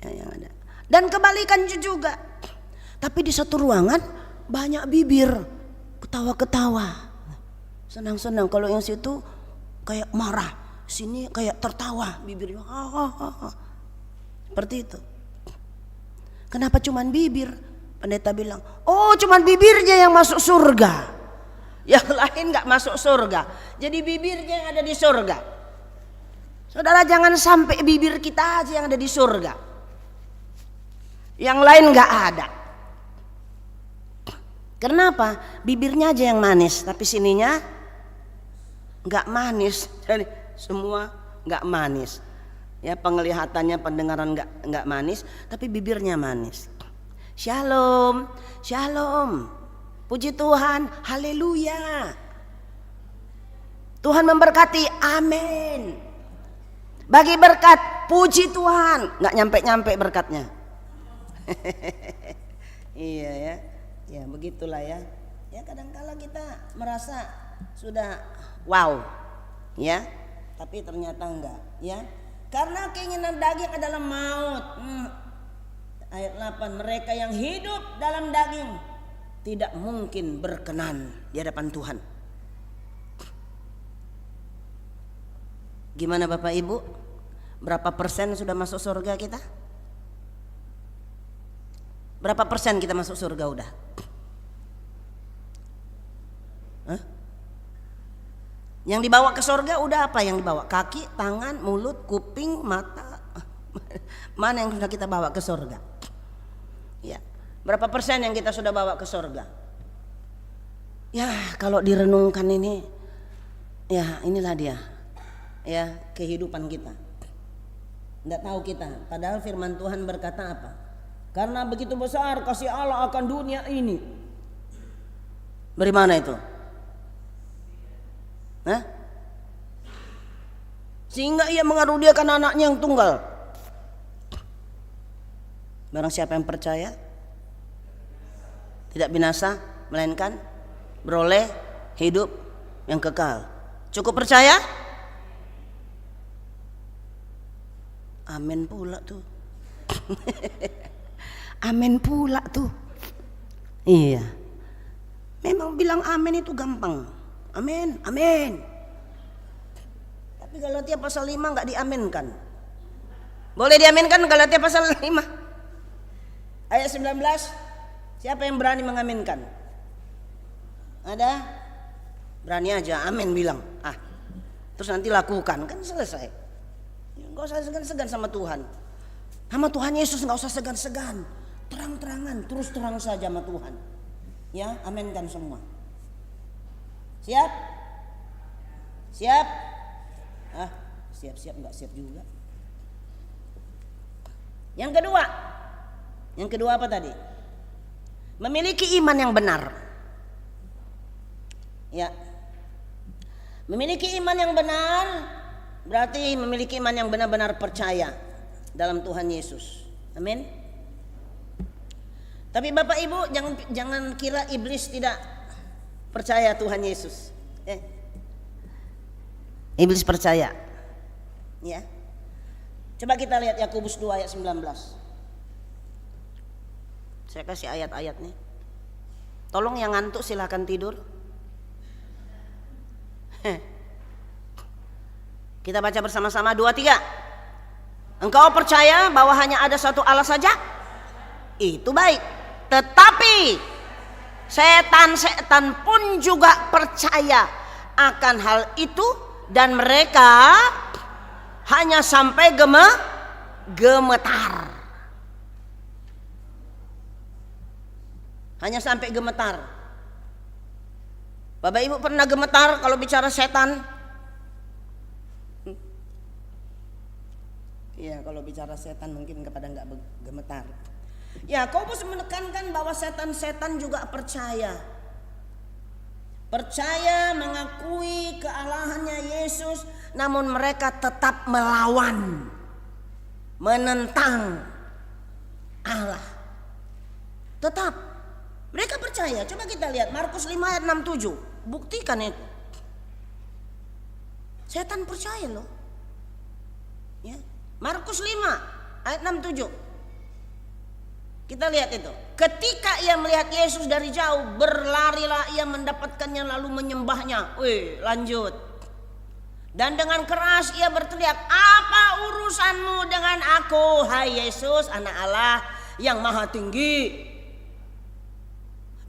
Yang ada. Dan kebalikan juga. Tapi di satu ruangan banyak bibir, ketawa-ketawa, senang-senang. Kalau yang situ kayak marah, sini kayak tertawa, bibirnya seperti itu. Kenapa cuman bibir? Pendeta bilang, oh cuman bibirnya yang masuk surga, yang lain nggak masuk surga. Jadi bibirnya yang ada di surga. Saudara, jangan sampai bibir kita aja yang ada di surga, yang lain nggak ada. Kenapa? Bibirnya aja yang manis, tapi sininya nggak manis. Jadi semua nggak manis. Ya, penglihatannya, pendengaran nggak manis, tapi bibirnya manis. Shalom, shalom. Puji Tuhan, haleluya. Tuhan memberkati, amin. Bagi berkat, puji Tuhan. Nggak nyampe-nyampe berkatnya. Iya ya. Ya begitulah ya. Ya kadang-kala kita merasa sudah wow, ya, tapi ternyata enggak, ya. Karena keinginan daging adalah maut. Ayat 8, mereka yang hidup dalam daging tidak mungkin berkenan di hadapan Tuhan. Gimana Bapak Ibu? Berapa persen sudah masuk surga kita? Berapa persen kita masuk surga udah? Hah? Yang dibawa ke surga udah apa yang dibawa? Kaki, tangan, mulut, kuping, mata. Mana yang sudah kita bawa ke surga? Ya, berapa persen yang kita sudah bawa ke surga? Ya, kalau direnungkan ini, ya inilah dia, ya kehidupan kita. Tidak tahu kita. Padahal firman Tuhan berkata apa? Karena begitu besar kasih Allah akan dunia ini. Dari mana itu? Hah? Sehingga ia mengaruniakan anaknya yang tunggal. Barang siapa yang percaya tidak binasa, melainkan beroleh hidup yang kekal. Cukup percaya? Amin pula tuh. Amin pula tuh. Iya. Memang bilang amin itu gampang. Amin, amin. Tapi Galatia pasal 5 enggak diaminkan. Boleh diaminkan Galatia pasal 5? Ayat 19, siapa yang berani mengaminkan? Ada? Berani aja amin bilang. Terus nanti lakukan, kan selesai. Enggak usah segan-segan sama Tuhan. Sama Tuhan Yesus enggak usah segan-segan. Terang-terangan, terus terang saja sama Tuhan. Ya, aminkan semua. Siap? Siap? Siap-siap enggak siap juga. Yang kedua apa tadi? Memiliki iman yang benar. Ya. Memiliki iman yang benar berarti memiliki iman yang benar-benar percaya dalam Tuhan Yesus. Amin. Tapi Bapak Ibu jangan kira iblis tidak percaya Tuhan Yesus. Iblis percaya. Ya. Coba kita lihat Yakobus 2 ayat 19. Saya kasih ayat-ayat nih. Tolong yang ngantuk silahkan tidur. Kita baca bersama-sama 2, 3. Engkau percaya bahwa hanya ada satu Allah saja? Itu baik. Tetapi setan pun juga percaya akan hal itu dan mereka hanya sampai gemetar. Hanya sampai gemetar. Bapak Ibu pernah gemetar kalau bicara setan? Iya, kalau bicara setan mungkin kepada enggak gemetar. Yakobus menekankan bahwa setan-setan juga percaya. Percaya mengakui kealahannya Yesus, namun mereka tetap melawan, menentang Allah. Tetap mereka percaya. Coba kita lihat Markus 5 ayat 67. Buktikan itu. Setan percaya loh. Ya. Markus 5 ayat 67. Kita lihat itu. Ketika ia melihat Yesus dari jauh, berlarilah ia mendapatkannya lalu menyembahnya. Lanjut. Dan dengan keras ia berteriak, "Apa urusanmu dengan aku, hai Yesus, anak Allah yang maha tinggi?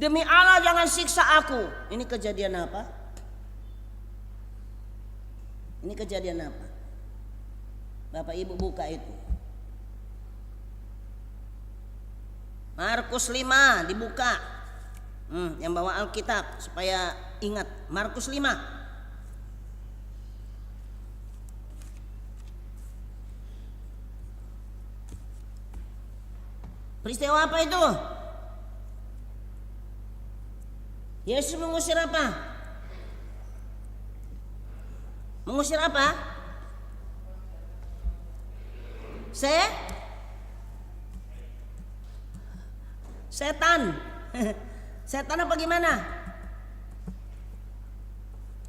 Demi Allah jangan siksa aku." Ini kejadian apa? Ini kejadian apa? Bapak Ibu buka itu. Markus 5 dibuka. Yang bawa Alkitab supaya ingat. Markus 5. Peristiwa apa itu? Yesus mengusir apa? Mengusir apa? Setan. Setan apa gimana?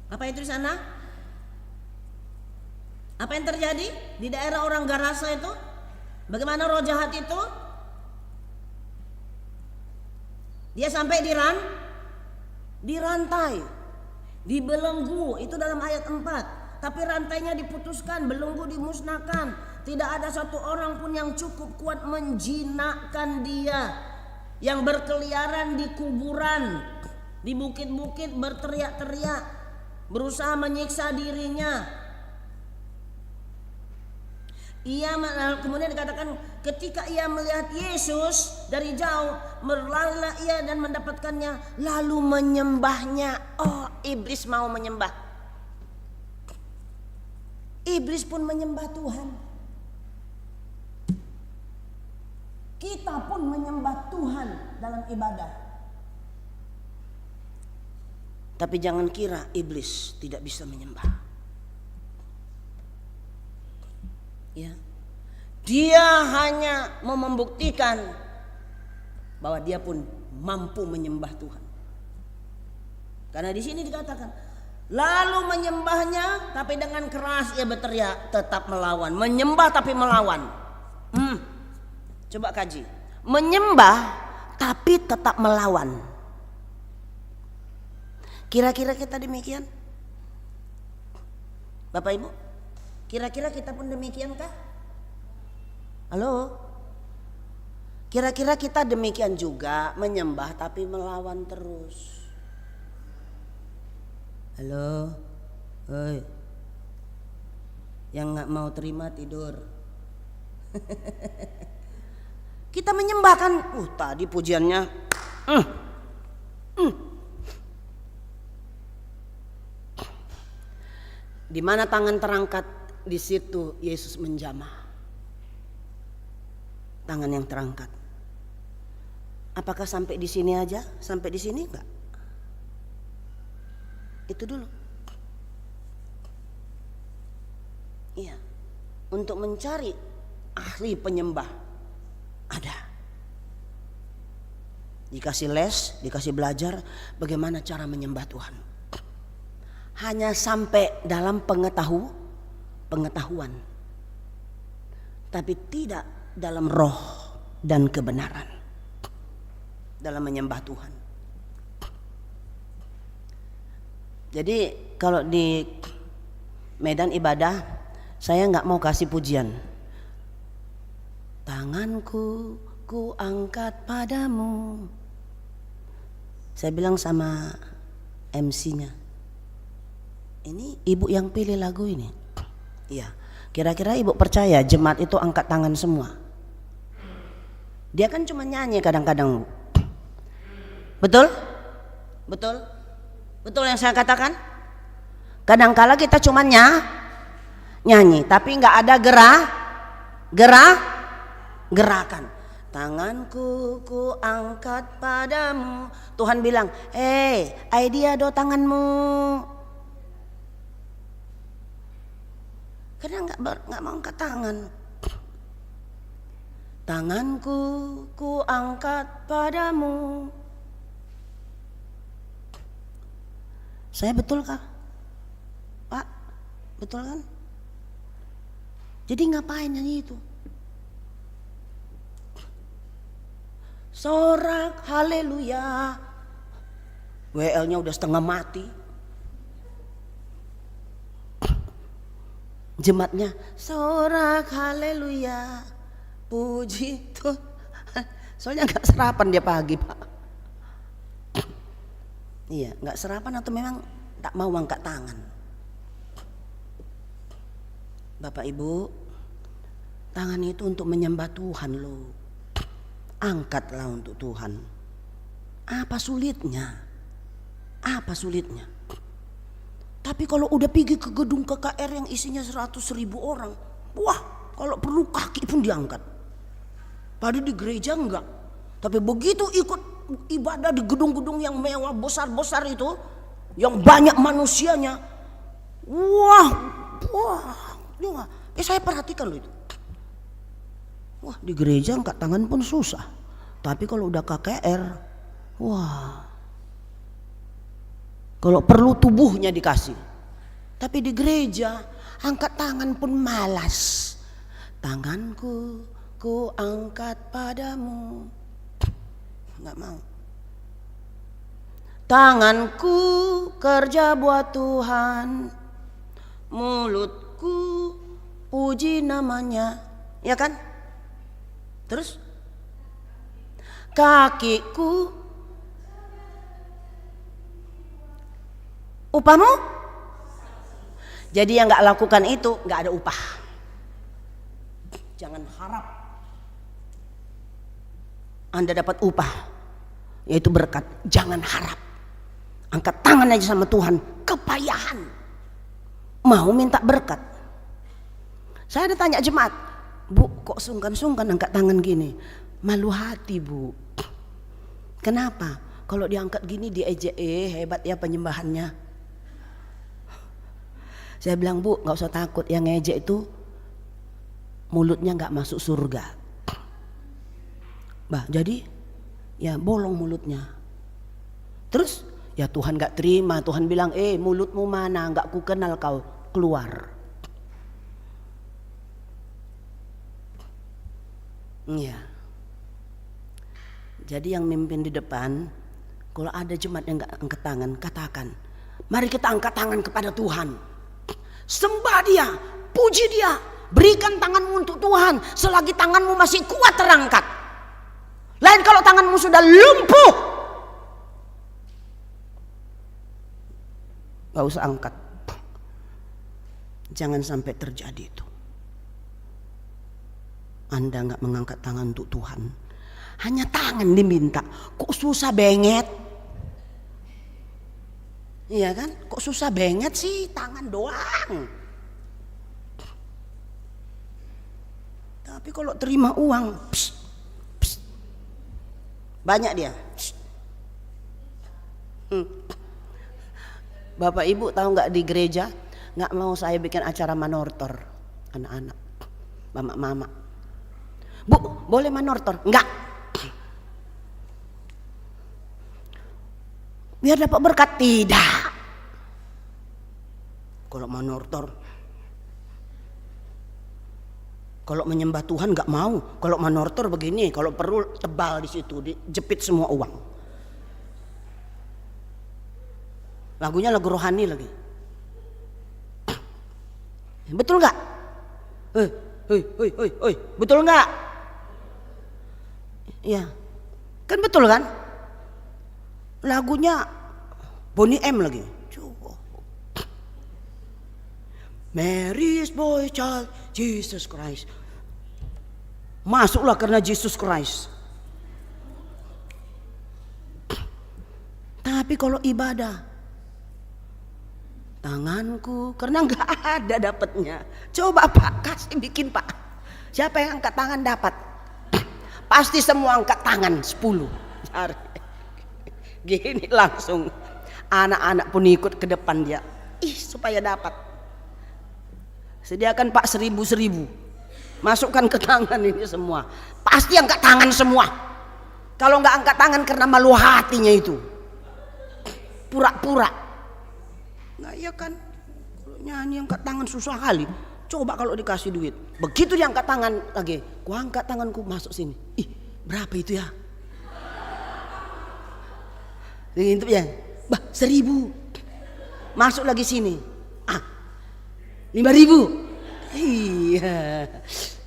Apa itu di sana? Apa yang terjadi di daerah orang Garasa itu? Bagaimana roh jahat itu? Dia sampai dirantai, dibelenggu, itu dalam ayat 4. Tapi rantainya diputuskan, belenggu dimusnahkan. Tidak ada satu orang pun yang cukup kuat menjinakkan dia, yang berkeliaran di kuburan, di bukit-bukit berteriak-teriak, berusaha menyiksa dirinya. Kemudian dikatakan ketika ia melihat Yesus dari jauh, berlarilah ia dan mendapatkannya, lalu menyembahnya. Oh, iblis mau menyembah. Iblis pun menyembah Tuhan. Kita pun menyembah Tuhan dalam ibadah. Tapi jangan kira iblis tidak bisa menyembah. Ya, dia hanya mau membuktikan bahwa dia pun mampu menyembah Tuhan. Karena di sini dikatakan, lalu menyembahnya, tapi dengan keras ia berteriak, tetap melawan. Menyembah tapi melawan. Coba kaji. Menyembah tapi tetap melawan. Kira-kira kita demikian? Bapak Ibu? Kira-kira kita pun demikiankah? Halo? Kira-kira kita demikian juga, menyembah tapi melawan terus. Halo? Hoi. Yang gak mau terima tidur. Kita menyembah kan? Tadi pujiannya. Di mana tangan terangkat, di situ Yesus menjamah. Tangan yang terangkat. Apakah sampai di sini aja? Sampai di sini enggak? Itu dulu. Iya. Untuk mencari ahli penyembah ada. Dikasih les, dikasih belajar bagaimana cara menyembah Tuhan. Hanya sampai dalam pengetahuan, tapi tidak dalam roh dan kebenaran dalam menyembah Tuhan. Jadi kalau di medan ibadah saya nggak mau kasih pujian. Tanganku ku angkat padamu. Saya bilang sama MC-nya, ini ibu yang pilih lagu ini. Iya. Kira-kira ibu percaya jemaat itu angkat tangan semua? Dia kan cuma nyanyi kadang-kadang. Betul? Betul? Betul yang saya katakan? Kadang-kala kita cuma nyanyi, tapi nggak ada gerakan. Tanganku ku angkat padamu. Tuhan bilang, idea do tanganmu. Karena nggak mau angkat tangan. Tanganku ku angkat padamu. Saya betul kah, Pak? Betul kan? Jadi ngapain nyanyi itu? Sorak haleluya. WL-nya udah setengah mati. Jemaatnya sorak haleluya, puji Tuhan. Soalnya nggak sarapan dia pagi, Pak. Iya, nggak sarapan atau memang tak mau angkat tangan. Bapak Ibu, tangan itu untuk menyembah Tuhan loh. Angkatlah untuk Tuhan. Apa sulitnya? Apa sulitnya? Tapi kalau udah pergi ke gedung KKR yang isinya 100.000 orang, wah, kalau perlu kaki pun diangkat. Padahal di gereja enggak. Tapi begitu ikut ibadah di gedung-gedung yang mewah besar-besar itu, yang banyak manusianya, wah, saya perhatikan loh itu. Wah, di gereja angkat tangan pun susah. Tapi kalau udah KKR, wah. Kalau perlu tubuhnya dikasih. Tapi di gereja angkat tangan pun malas. Tanganku ku angkat padamu. Enggak mau. Tanganku kerja buat Tuhan, mulutku puji namanya, ya kan? Terus kakiku upahmu. Jadi yang nggak lakukan itu nggak ada upah. Jangan harap Anda dapat upah, yaitu berkat. Jangan harap. Angkat tangan aja sama Tuhan, kepayahan mau minta berkat. Saya ada tanya jemaat, Bu, kok sungkan-sungkan angkat tangan gini? Malu hati, Bu. Kenapa? Kalau diangkat gini diejek, hebat ya penyembahannya. Saya bilang, Bu, gak usah takut, yang ngejek itu mulutnya gak masuk surga. Bah, jadi ya bolong mulutnya. Terus ya Tuhan gak terima, Tuhan bilang, mulutmu mana, gak ku kenal kau, keluar. Iya. Jadi yang mimpin di depan, kalau ada jemaat yang gak angkat tangan, katakan, mari kita angkat tangan kepada Tuhan. Sembah dia, puji dia, berikan tanganmu untuk Tuhan selagi tanganmu masih kuat terangkat. Lain kalau tanganmu sudah lumpuh, gak usah angkat. Jangan sampai terjadi itu. Anda gak mengangkat tangan untuk Tuhan, hanya tangan diminta. Kok susah banget? Iya kan? Kok susah banget sih, tangan doang. Tapi kalau terima uang, psst, psst, banyak dia. Bapak Ibu tahu nggak, di gereja nggak mau saya bikin acara manortor anak-anak, mama-mama. Bu, boleh manortor? Enggak. Biar dapat berkat? Tidak. Kalau manortor, kalau menyembah Tuhan nggak mau. Kalau manortor begini, kalau perlu tebal di situ, dijepit semua uang. Lagunya lagu rohani lagi. Betul nggak? Betul nggak? Ya, kan betul kan? Lagunya Bonnie M lagi. Mary's boy child, Jesus Christ. Masuklah karena Jesus Christ. Tapi kalau ibadah, tanganku, karena nggak ada dapatnya. Coba Pak, kasih bikin Pak. Siapa yang angkat tangan dapat? Pasti semua angkat tangan 10. Gini langsung. Anak-anak pun ikut ke depan dia. Supaya dapat. Sediakan Pak 1000. Masukkan ke tangan ini semua. Pasti angkat tangan semua. Kalau nggak angkat tangan karena malu hatinya itu. Pura-pura. Nah iya kan, kalau nyanyi angkat tangan susah kali. Coba kalau dikasih duit, begitu dia angkat tangan lagi, ku angkat tanganku masuk sini. Berapa itu ya? Itu ya, 1000. Masuk lagi sini. 5.000. Iya.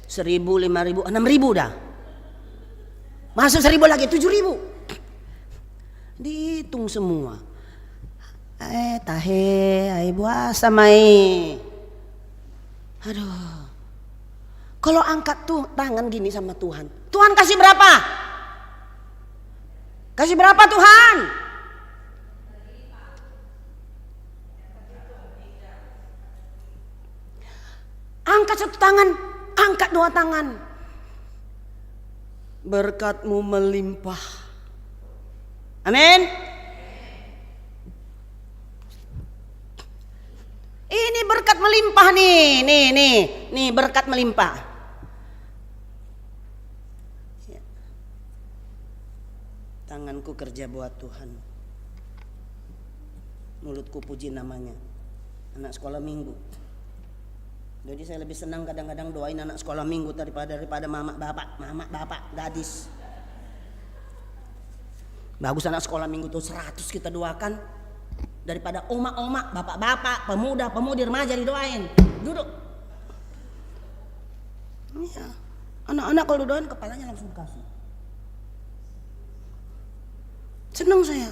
1.000, 5.000, 6.000 dah. Masuk 1.000 lagi, 7.000. Dihitung semua. Tahe, buasa mai. Aduh. Kalau angkat tuh tangan gini sama Tuhan. Tuhan kasih berapa? Kasih berapa Tuhan? Angkat satu tangan, angkat dua tangan. Berkat-Mu melimpah. Amin. Ini berkat melimpah nih berkat melimpah. Tanganku kerja buat Tuhan, mulutku puji namanya. Anak sekolah minggu. Jadi saya lebih senang kadang-kadang doain anak sekolah minggu daripada mama bapak gadis. Bagus anak sekolah minggu tuh 100 kita doakan daripada oma-oma, bapak-bapak, pemuda-pemudi, remaja didoain. Duduk. Iya. Anak-anak kalau didoain kepalanya langsung kasih. Senang saya.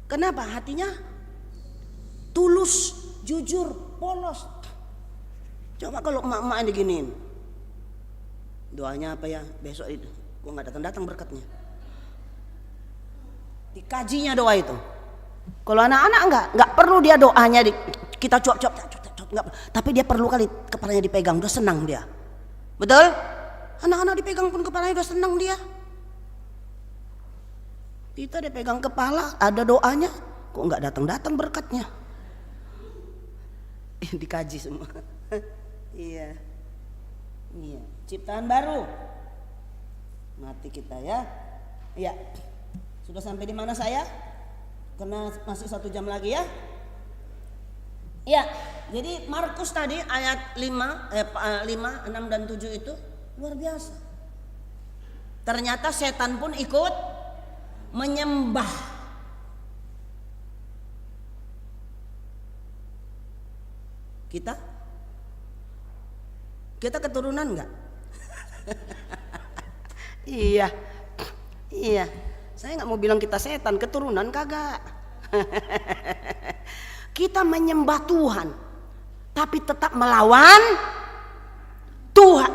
Kenapa? Hatinya tulus, jujur, polos. Coba kalau emak-emak diginiin, doanya apa ya? Besok itu gua nggak datang berkatnya. Dikajinya doa itu. Kalau anak-anak nggak perlu dia doanya kita cuap-cuap, tapi dia perlu kali kepalanya dipegang, udah senang dia. Betul? Anak-anak dipegang pun kepalanya udah senang dia. Kita dipegang kepala, ada doanya, kok nggak datang berkatnya? Dikaji semua. Iya, iya. Ciptaan baru. Mati kita ya. Iya. Sudah sampai di mana saya? Karena masih 1 jam lagi ya. Ya, jadi Markus tadi ayat 5, 6 dan 7 itu luar biasa. Ternyata setan pun ikut menyembah. Kita keturunan enggak? Iya. Saya nggak mau bilang kita setan, keturunan kagak. Kita menyembah Tuhan, tapi tetap melawan Tuhan.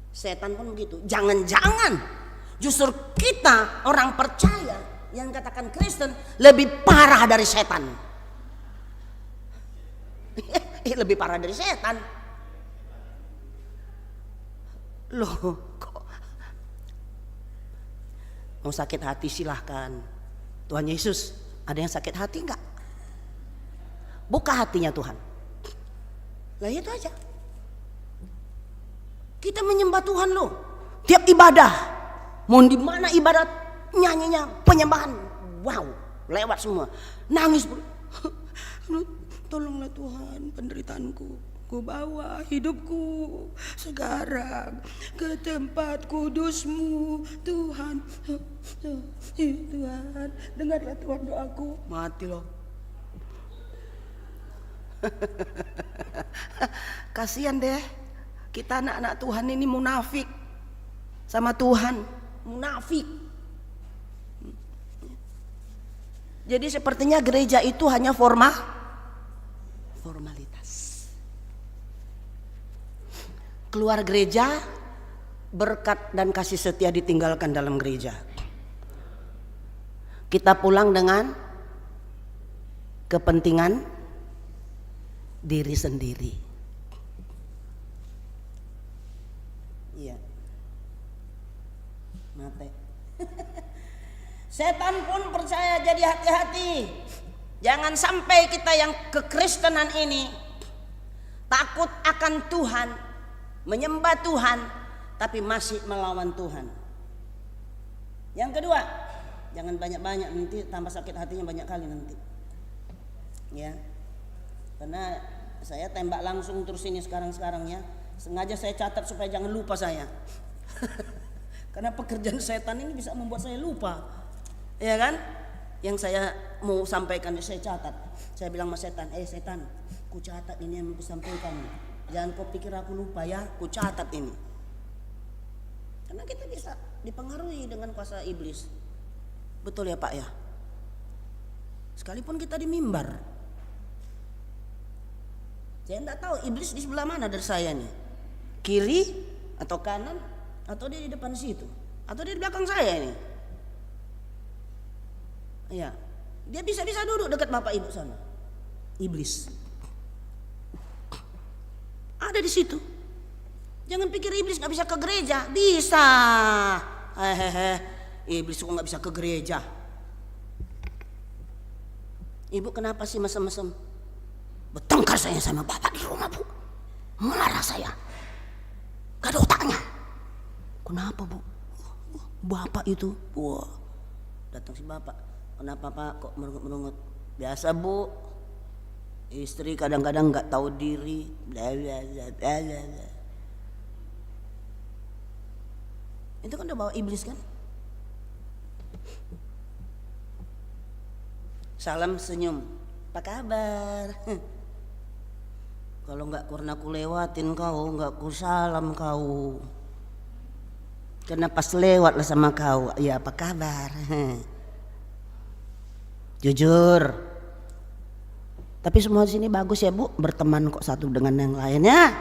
Setan pun begitu. Jangan-jangan justru kita orang percaya yang katakan Kristen lebih parah dari setan. Lebih parah dari setan. Loh, kok mau sakit hati silahkan. Tuhan Yesus, ada yang sakit hati enggak? Buka hatinya Tuhan. Lah itu aja. Kita menyembah Tuhan loh. Tiap ibadah, mau di mana ibadat, nyanyinya, penyembahan, wow, lewat semua. Nangis, tolonglah Tuhan penderitaanku. Ku bawa hidupku sekarang ke tempat kudus-Mu Tuhan. Tuhan, dengarlah Tuhan doaku. Mati loh. Kasihan deh, kita anak-anak Tuhan ini munafik sama Tuhan, munafik. Jadi sepertinya gereja itu hanya formalitas. Keluar gereja, berkat dan kasih setia ditinggalkan dalam gereja. Kita pulang dengan kepentingan diri sendiri. Iya. Mate. Setan pun percaya, jadi hati-hati. Jangan sampai kita yang kekristenan ini takut akan Tuhan, menyembah Tuhan, tapi masih melawan Tuhan. Yang kedua, jangan banyak-banyak, nanti tambah sakit hatinya banyak kali nanti. Ya, karena saya tembak langsung terus ini sekarang ya. Sengaja saya catat supaya jangan lupa saya. Karena pekerjaan setan ini bisa membuat saya lupa, ya kan? Yang saya mau sampaikan saya catat. Saya bilang sama setan, setan, ku catat ini yang mau sampaikan. Jangan kau pikir aku lupa ya, ku catat ini. Karena kita bisa dipengaruhi dengan kuasa iblis. Betul ya Pak ya? Sekalipun kita di mimbar. Saya enggak tahu iblis di sebelah mana dari saya nih. Kiri atau kanan atau dia di depan situ atau dia di belakang saya ini. Iya. Dia bisa duduk dekat Bapak Ibu sana. Iblis ada di situ. Jangan pikir iblis nggak bisa ke gereja, bisa. Iblis kok nggak bisa ke gereja? Ibu kenapa sih mesem-mesem? Bertengkar saya sama bapak di rumah Bu, marah saya, gak ada otaknya. Kenapa Bu? Bapak itu, wah, datang si bapak. Kenapa Pak kok merungut-merungut? Biasa Bu, istri kadang-kadang nggak tahu diri. Itu kan udah bawa iblis kan? Salam senyum. Apa kabar? Kalau nggak pernah ku lewatin kau, nggak ku salam kau. Karena pas lewat lah sama kau, ya apa kabar? Jujur. Tapi semua di sini bagus ya Bu, berteman kok satu dengan yang lainnya.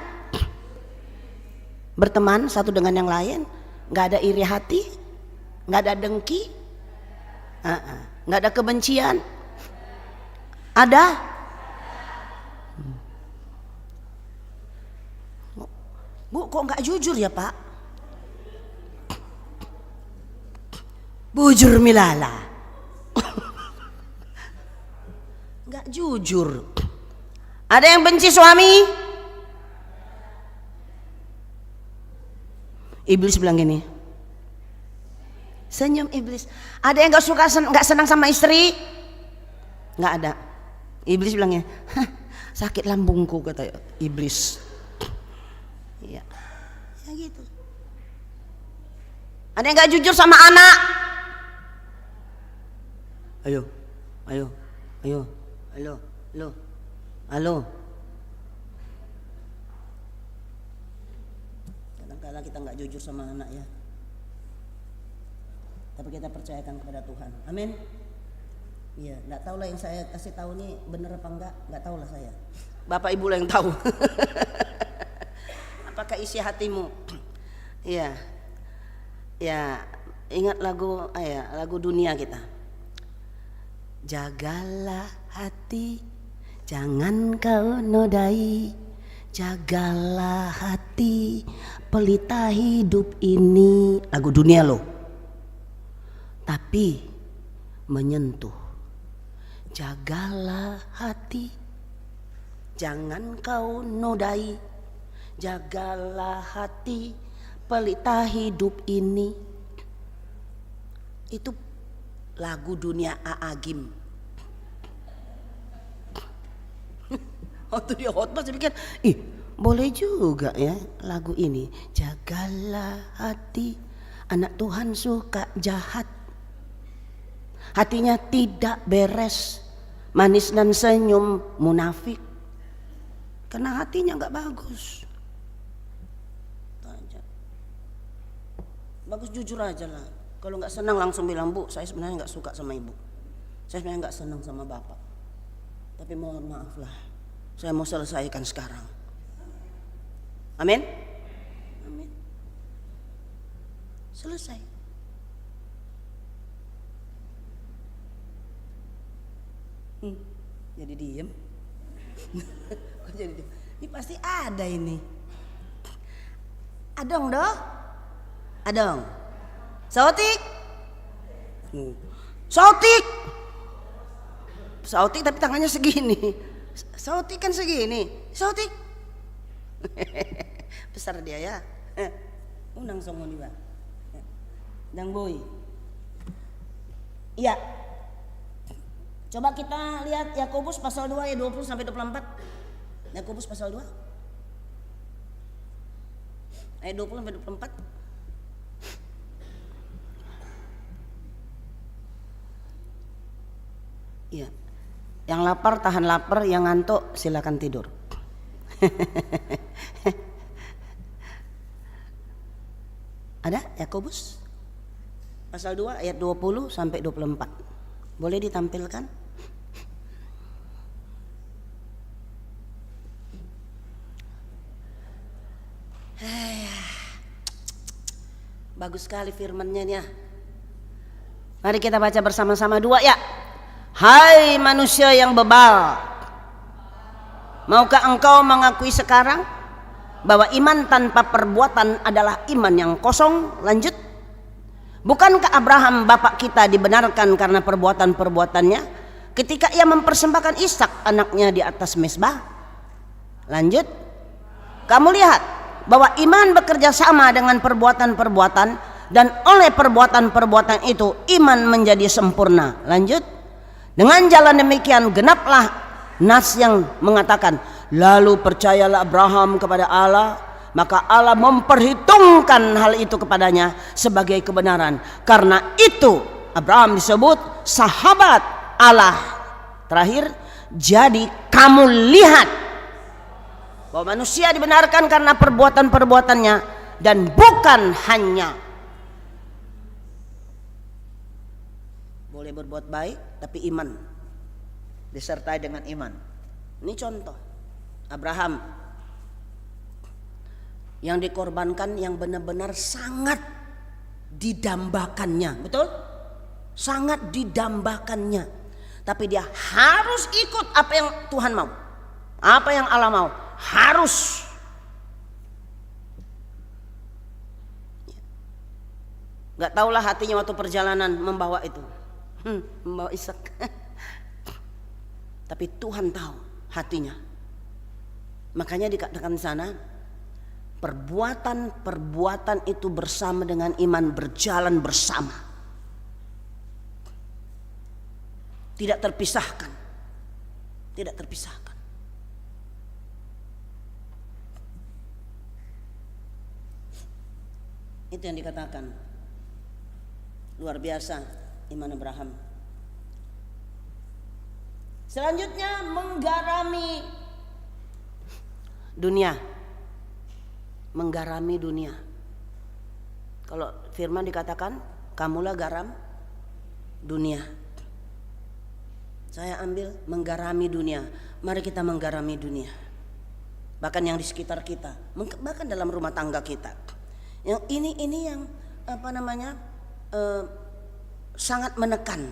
Berteman satu dengan yang lain, nggak ada iri hati, nggak ada dengki, nggak ada kebencian. Ada? Bu, kok nggak jujur ya Pak? Bujur milala. Nggak jujur. Ada yang benci suami? Iblis bilang gini. Senyum iblis. Ada yang nggak suka, nggak senang sama istri? Nggak ada. Iblis bilangnya, sakit lambungku kata iblis. Iya, ya gitu. Ada yang nggak jujur sama anak? Ayo, ayo, ayo, halo, halo, halo. Kadang-kadang kita nggak jujur sama anak ya. Tapi kita percayakan kepada Tuhan. Amin. Iya, nggak tahu lah yang saya kasih tahu nih bener apa nggak tahu lah saya. Bapak Ibu lah yang tahu. Apakah isi hatimu? Iya, ya ingat lagu, lagu dunia kita. Jagalah hati, jangan kau nodai. Jagalah hati, pelita hidup ini. Lagu dunia loh. Tapi menyentuh. Jagalah hati, jangan kau nodai. Jagalah hati, pelita hidup ini. Itu lagu dunia Aagim. Waktu dia khotbah saya pikir, boleh juga ya lagu ini. Jagalah hati, anak Tuhan suka jahat. Hatinya tidak beres, manis dan senyum munafik. Karena hatinya nggak bagus. Bagus jujur aja lah. Kalau nggak senang langsung bilang, Bu, saya sebenarnya nggak suka sama ibu. Saya sebenarnya nggak senang sama bapak. Tapi mohon maaf lah, saya mau selesaikan sekarang. Amin. Amin. Selesai. Jadi diem. Kok jadi diem? Ini pasti ada ini. Adong doh. Adong. Sautik. Sautik. Sautik tapi tangannya segini. Sautik kan segini. Sautik. Besar dia ya. Unang songo nih, Bang. Dang boy. Iya. Coba kita lihat Yakobus pasal 2 ayat 20 sampai 24. Yakobus pasal 2 ayat 20 sampai 24. Iya. Yang lapar tahan lapar, yang ngantuk silakan tidur. Ada Yakobus pasal 2 ayat 20 sampai 24. Boleh ditampilkan? Bagus sekali firman-Nya ya. Mari kita baca bersama-sama 2 ya. Hai manusia yang bebal, maukah engkau mengakui sekarang bahwa iman tanpa perbuatan adalah iman yang kosong? Lanjut. Bukankah Abraham bapak kita dibenarkan karena perbuatan-perbuatannya ketika ia mempersembahkan Ishak anaknya di atas mezbah? Lanjut. Kamu lihat bahwa iman bekerja sama dengan perbuatan-perbuatan, dan oleh perbuatan-perbuatan itu iman menjadi sempurna. Lanjut. Dengan jalan demikian genaplah nas yang mengatakan, lalu percayalah Abraham kepada Allah, maka Allah memperhitungkan hal itu kepadanya sebagai kebenaran. Karena itu Abraham disebut sahabat Allah. Terakhir, jadi kamu lihat bahwa manusia dibenarkan karena perbuatan-perbuatannya dan bukan hanya boleh berbuat baik, tapi iman disertai dengan iman. Ini contoh Abraham yang dikorbankan, yang benar-benar sangat didambakannya, betul? Sangat didambakannya. Tapi dia harus ikut apa yang Tuhan mau, apa yang Allah mau, harus. Gak tahulah hatinya waktu perjalanan membawa itu, membawa Ishak. Tapi Tuhan tahu hatinya. Makanya dikatakan di sana, perbuatan itu bersama dengan iman berjalan bersama, tidak terpisahkan, tidak terpisahkan. Itu yang dikatakan luar biasa iman Abraham. Selanjutnya menggarami dunia. Menggarami dunia. Kalau firman dikatakan kamulah garam dunia. Saya ambil menggarami dunia. Mari kita menggarami dunia. Bahkan yang di sekitar kita, bahkan dalam rumah tangga kita. Yang ini yang sangat menekan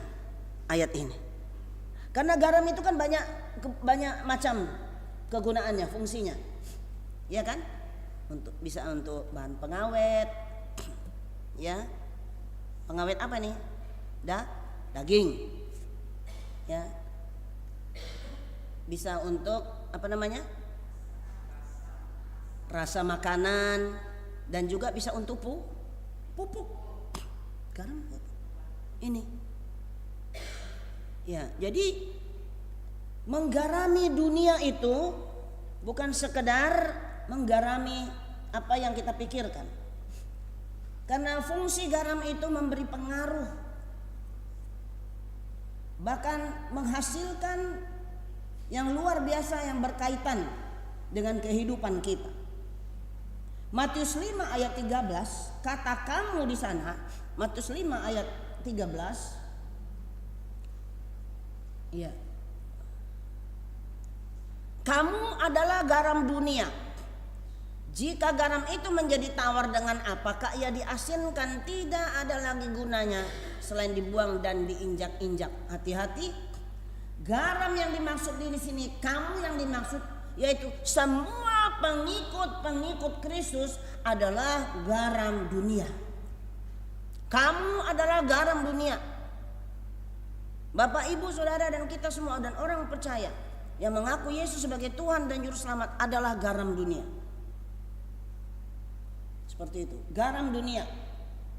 ayat ini. Karena garam itu kan banyak macam kegunaannya, fungsinya. Ya kan? Bisa untuk bahan pengawet. Ya. Pengawet apa nih? Daging. Ya. Bisa untuk rasa makanan, dan juga bisa untuk pupuk. Garam ini. Ya, jadi menggarami dunia itu bukan sekedar menggarami apa yang kita pikirkan. Karena fungsi garam itu memberi pengaruh, bahkan menghasilkan yang luar biasa yang berkaitan dengan kehidupan kita. Matius 5 ayat 13, kata kamu di sana, Matius 5 ayat 13. Iya. Kamu adalah garam dunia. Jika garam itu menjadi tawar dengan apakah ia diasinkan, tidak ada lagi gunanya selain dibuang dan diinjak-injak. Hati-hati. Garam yang dimaksud di sini, kamu yang dimaksud, yaitu semua pengikut Kristus adalah garam dunia. Kamu adalah garam dunia. Bapak, Ibu, Saudara, dan kita semua dan orang percaya yang mengaku Yesus sebagai Tuhan dan Juru Selamat adalah garam dunia. Seperti itu, garam dunia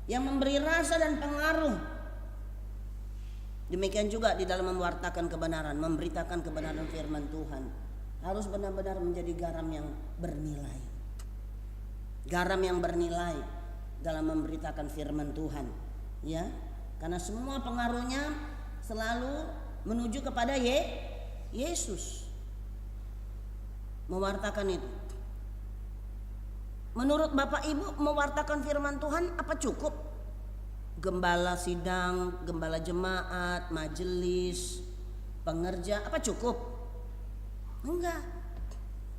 yang memberi rasa dan pengaruh. Demikian juga di dalam mewartakan kebenaran, memberitakan kebenaran firman Tuhan. Harus benar-benar menjadi garam yang bernilai. Garam yang bernilai dalam memberitakan firman Tuhan. Ya, karena semua pengaruhnya selalu menuju kepada Yesus. Mewartakan itu. Menurut Bapak Ibu, mewartakan firman Tuhan apa cukup? Gembala sidang, gembala jemaat, majelis, pengerja, apa cukup? Enggak.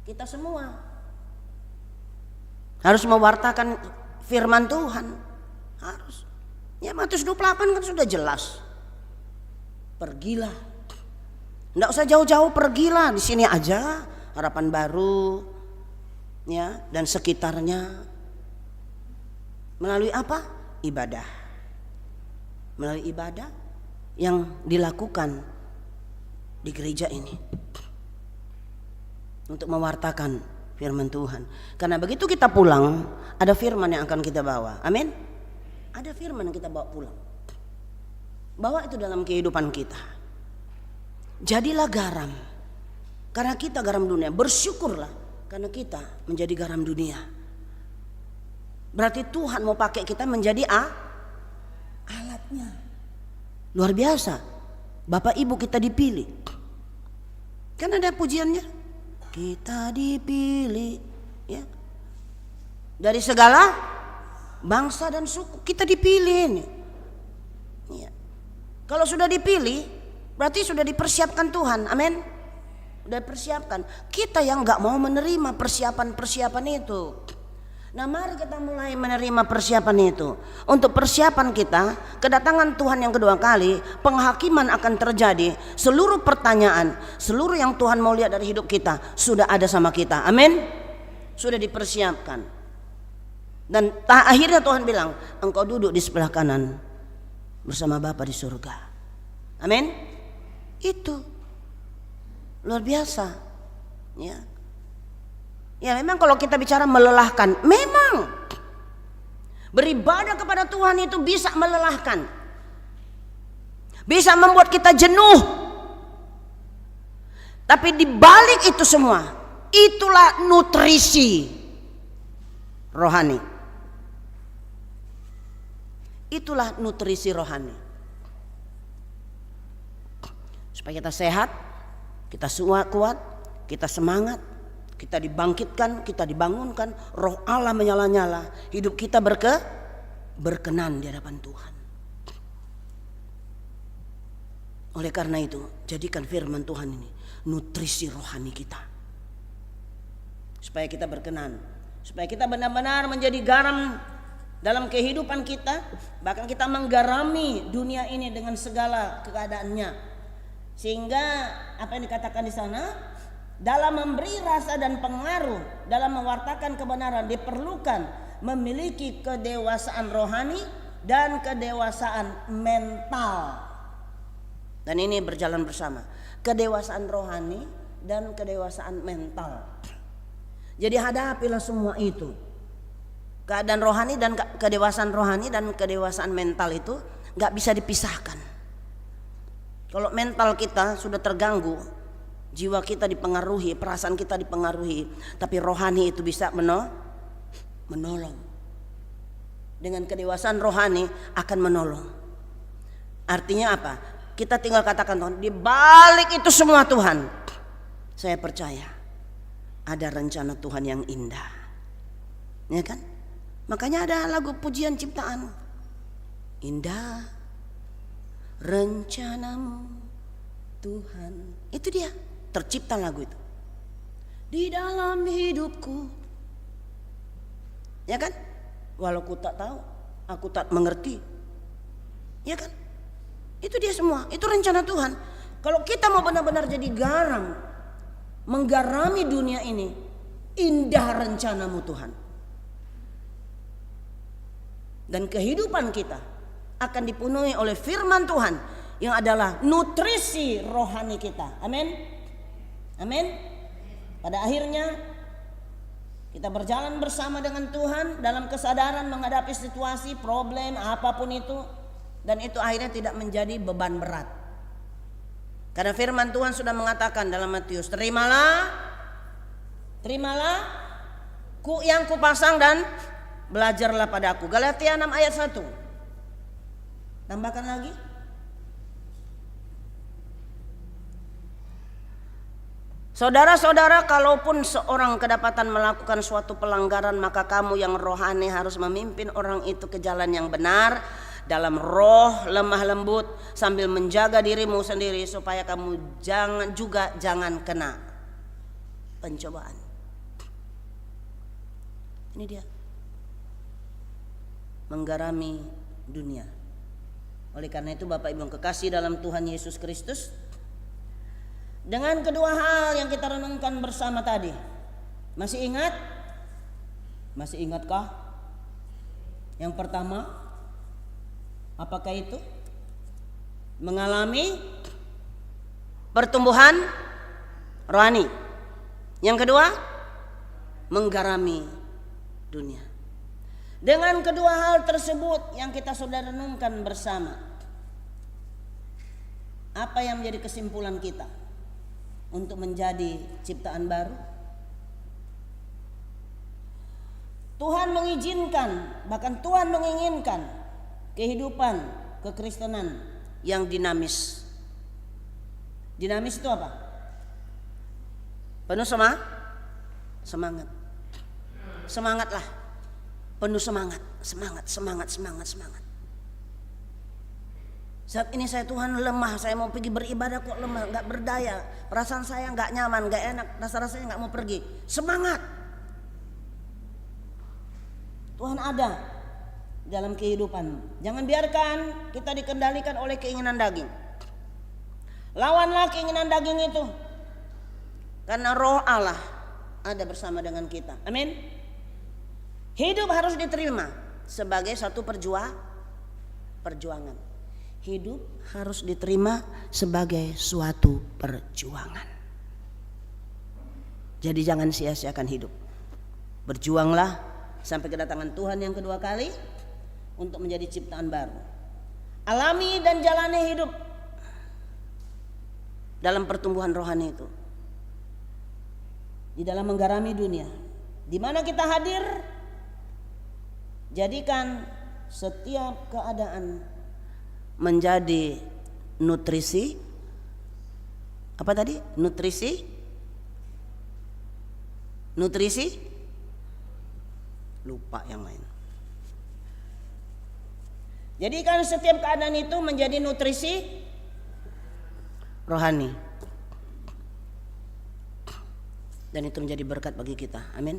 Kita semua harus mewartakan firman Tuhan. Harus. Ya, Matius 28 kan sudah jelas. Pergilah. Enggak usah jauh-jauh, pergilah di sini aja, Harapan Baru, ya, dan sekitarnya. Melalui apa? Ibadah. Melalui ibadah yang dilakukan di gereja ini untuk mewartakan firman Tuhan. Karena begitu kita pulang, ada firman yang akan kita bawa. Amin. Ada firman yang kita bawa pulang. Bawa itu dalam kehidupan kita. Jadilah garam. Karena kita garam dunia. Bersyukurlah karena kita menjadi garam dunia. Berarti Tuhan mau pakai kita menjadi alatnya. Luar biasa. Bapak Ibu kita dipilih. Kan ada pujiannya. Kita dipilih, ya. Dari segala bangsa dan suku kita dipilih. Ya. Kalau sudah dipilih, berarti sudah dipersiapkan Tuhan. Amin. Sudah dipersiapkan. Kita yang nggak mau menerima persiapan-persiapan itu. Nah, mari kita mulai menerima persiapan itu. Untuk persiapan kita, kedatangan Tuhan yang kedua kali, penghakiman akan terjadi. Seluruh pertanyaan, seluruh yang Tuhan mau lihat dari hidup kita sudah ada sama kita. Amin. Sudah dipersiapkan. Dan akhirnya Tuhan bilang, engkau duduk di sebelah kanan bersama Bapa di surga. Amin. Itu luar biasa. Ya. Ya memang kalau kita bicara melelahkan, memang beribadah kepada Tuhan itu bisa melelahkan, bisa membuat kita jenuh. Tapi di balik itu semua, itulah nutrisi rohani. Itulah nutrisi rohani. Supaya kita sehat, kita kuat, kita semangat, kita dibangkitkan, kita dibangunkan, roh Allah menyala-nyala, hidup kita berkenan di hadapan Tuhan. Oleh karena itu, jadikan firman Tuhan ini nutrisi rohani kita. Supaya kita berkenan, supaya kita benar-benar menjadi garam dalam kehidupan kita, bahkan kita menggarami dunia ini dengan segala keadaannya. Sehingga apa yang dikatakan di sana, dalam memberi rasa dan pengaruh dalam mewartakan kebenaran diperlukan memiliki kedewasaan rohani dan kedewasaan mental. Dan ini berjalan bersama, kedewasaan rohani dan kedewasaan mental. Jadi hadapilah semua itu. Keadaan rohani dan kedewasaan rohani dan kedewasaan mental itu gak bisa dipisahkan. Kalau mental kita sudah terganggu, jiwa kita dipengaruhi, perasaan kita dipengaruhi, tapi rohani itu bisa menolong. Dengan kedewasaan rohani akan menolong. Artinya apa? Kita tinggal katakan, Tuhan, di balik itu semua Tuhan, saya percaya ada rencana Tuhan yang indah. Ya kan? Makanya ada lagu pujian ciptaan, indah rencanamu Tuhan. Itu dia, tercipta lagu itu di dalam hidupku. Ya kan? Walau ku tak tahu, aku tak mengerti. Ya kan? Itu dia semua, itu rencana Tuhan. Kalau kita mau benar-benar jadi garam, menggarami dunia ini, indah rencanamu Tuhan. Dan kehidupan kita akan dipenuhi oleh firman Tuhan yang adalah nutrisi rohani kita. Amin. Amin. Pada akhirnya kita berjalan bersama dengan Tuhan dalam kesadaran menghadapi situasi, problem, apapun itu. Dan itu akhirnya tidak menjadi beban berat. Karena firman Tuhan sudah mengatakan dalam Matius, terimalah yang kupasang dan belajarlah padaku. Galatia 6 ayat 1. Tambahkan lagi. Saudara-saudara, kalaupun seorang kedapatan melakukan suatu pelanggaran, maka kamu yang rohani harus memimpin orang itu ke jalan yang benar dalam roh lemah lembut, sambil menjaga dirimu sendiri supaya kamu jangan kena pencobaan. Ini dia, menggarami dunia. Oleh karena itu Bapak Ibu yang kekasih dalam Tuhan Yesus Kristus, dengan kedua hal yang kita renungkan bersama tadi, masih ingat? Masih ingatkah? Yang pertama, apakah itu? Mengalami pertumbuhan rohani. Yang kedua, menggarami dunia. Dengan kedua hal tersebut yang kita sudah renungkan bersama, apa yang menjadi kesimpulan kita untuk menjadi ciptaan baru? Tuhan mengizinkan, bahkan Tuhan menginginkan kehidupan kekristenan yang dinamis. Dinamis itu apa? Penuh semangat. Semangatlah. Penuh semangat. Saat ini saya Tuhan lemah, saya mau pergi beribadah kok lemah, nggak berdaya, perasaan saya nggak nyaman, nggak enak, rasa-rasanya nggak mau pergi. Semangat. Tuhan ada dalam kehidupan. Jangan biarkan kita dikendalikan oleh keinginan daging. Lawanlah keinginan daging itu, karena Roh Allah ada bersama dengan kita. Amin. Hidup harus diterima sebagai satu perjuangan. Hidup harus diterima sebagai suatu perjuangan. Jadi jangan sia-siakan hidup. Berjuanglah sampai kedatangan Tuhan yang kedua kali untuk menjadi ciptaan baru. Alami dan jalani hidup dalam pertumbuhan rohani itu. Di dalam menggarami dunia, di mana kita hadir, jadikan setiap keadaan menjadi nutrisi. Apa tadi? Nutrisi? Lupa yang lain. Jadikan setiap keadaan itu menjadi nutrisi rohani. Dan itu menjadi berkat bagi kita. Amin.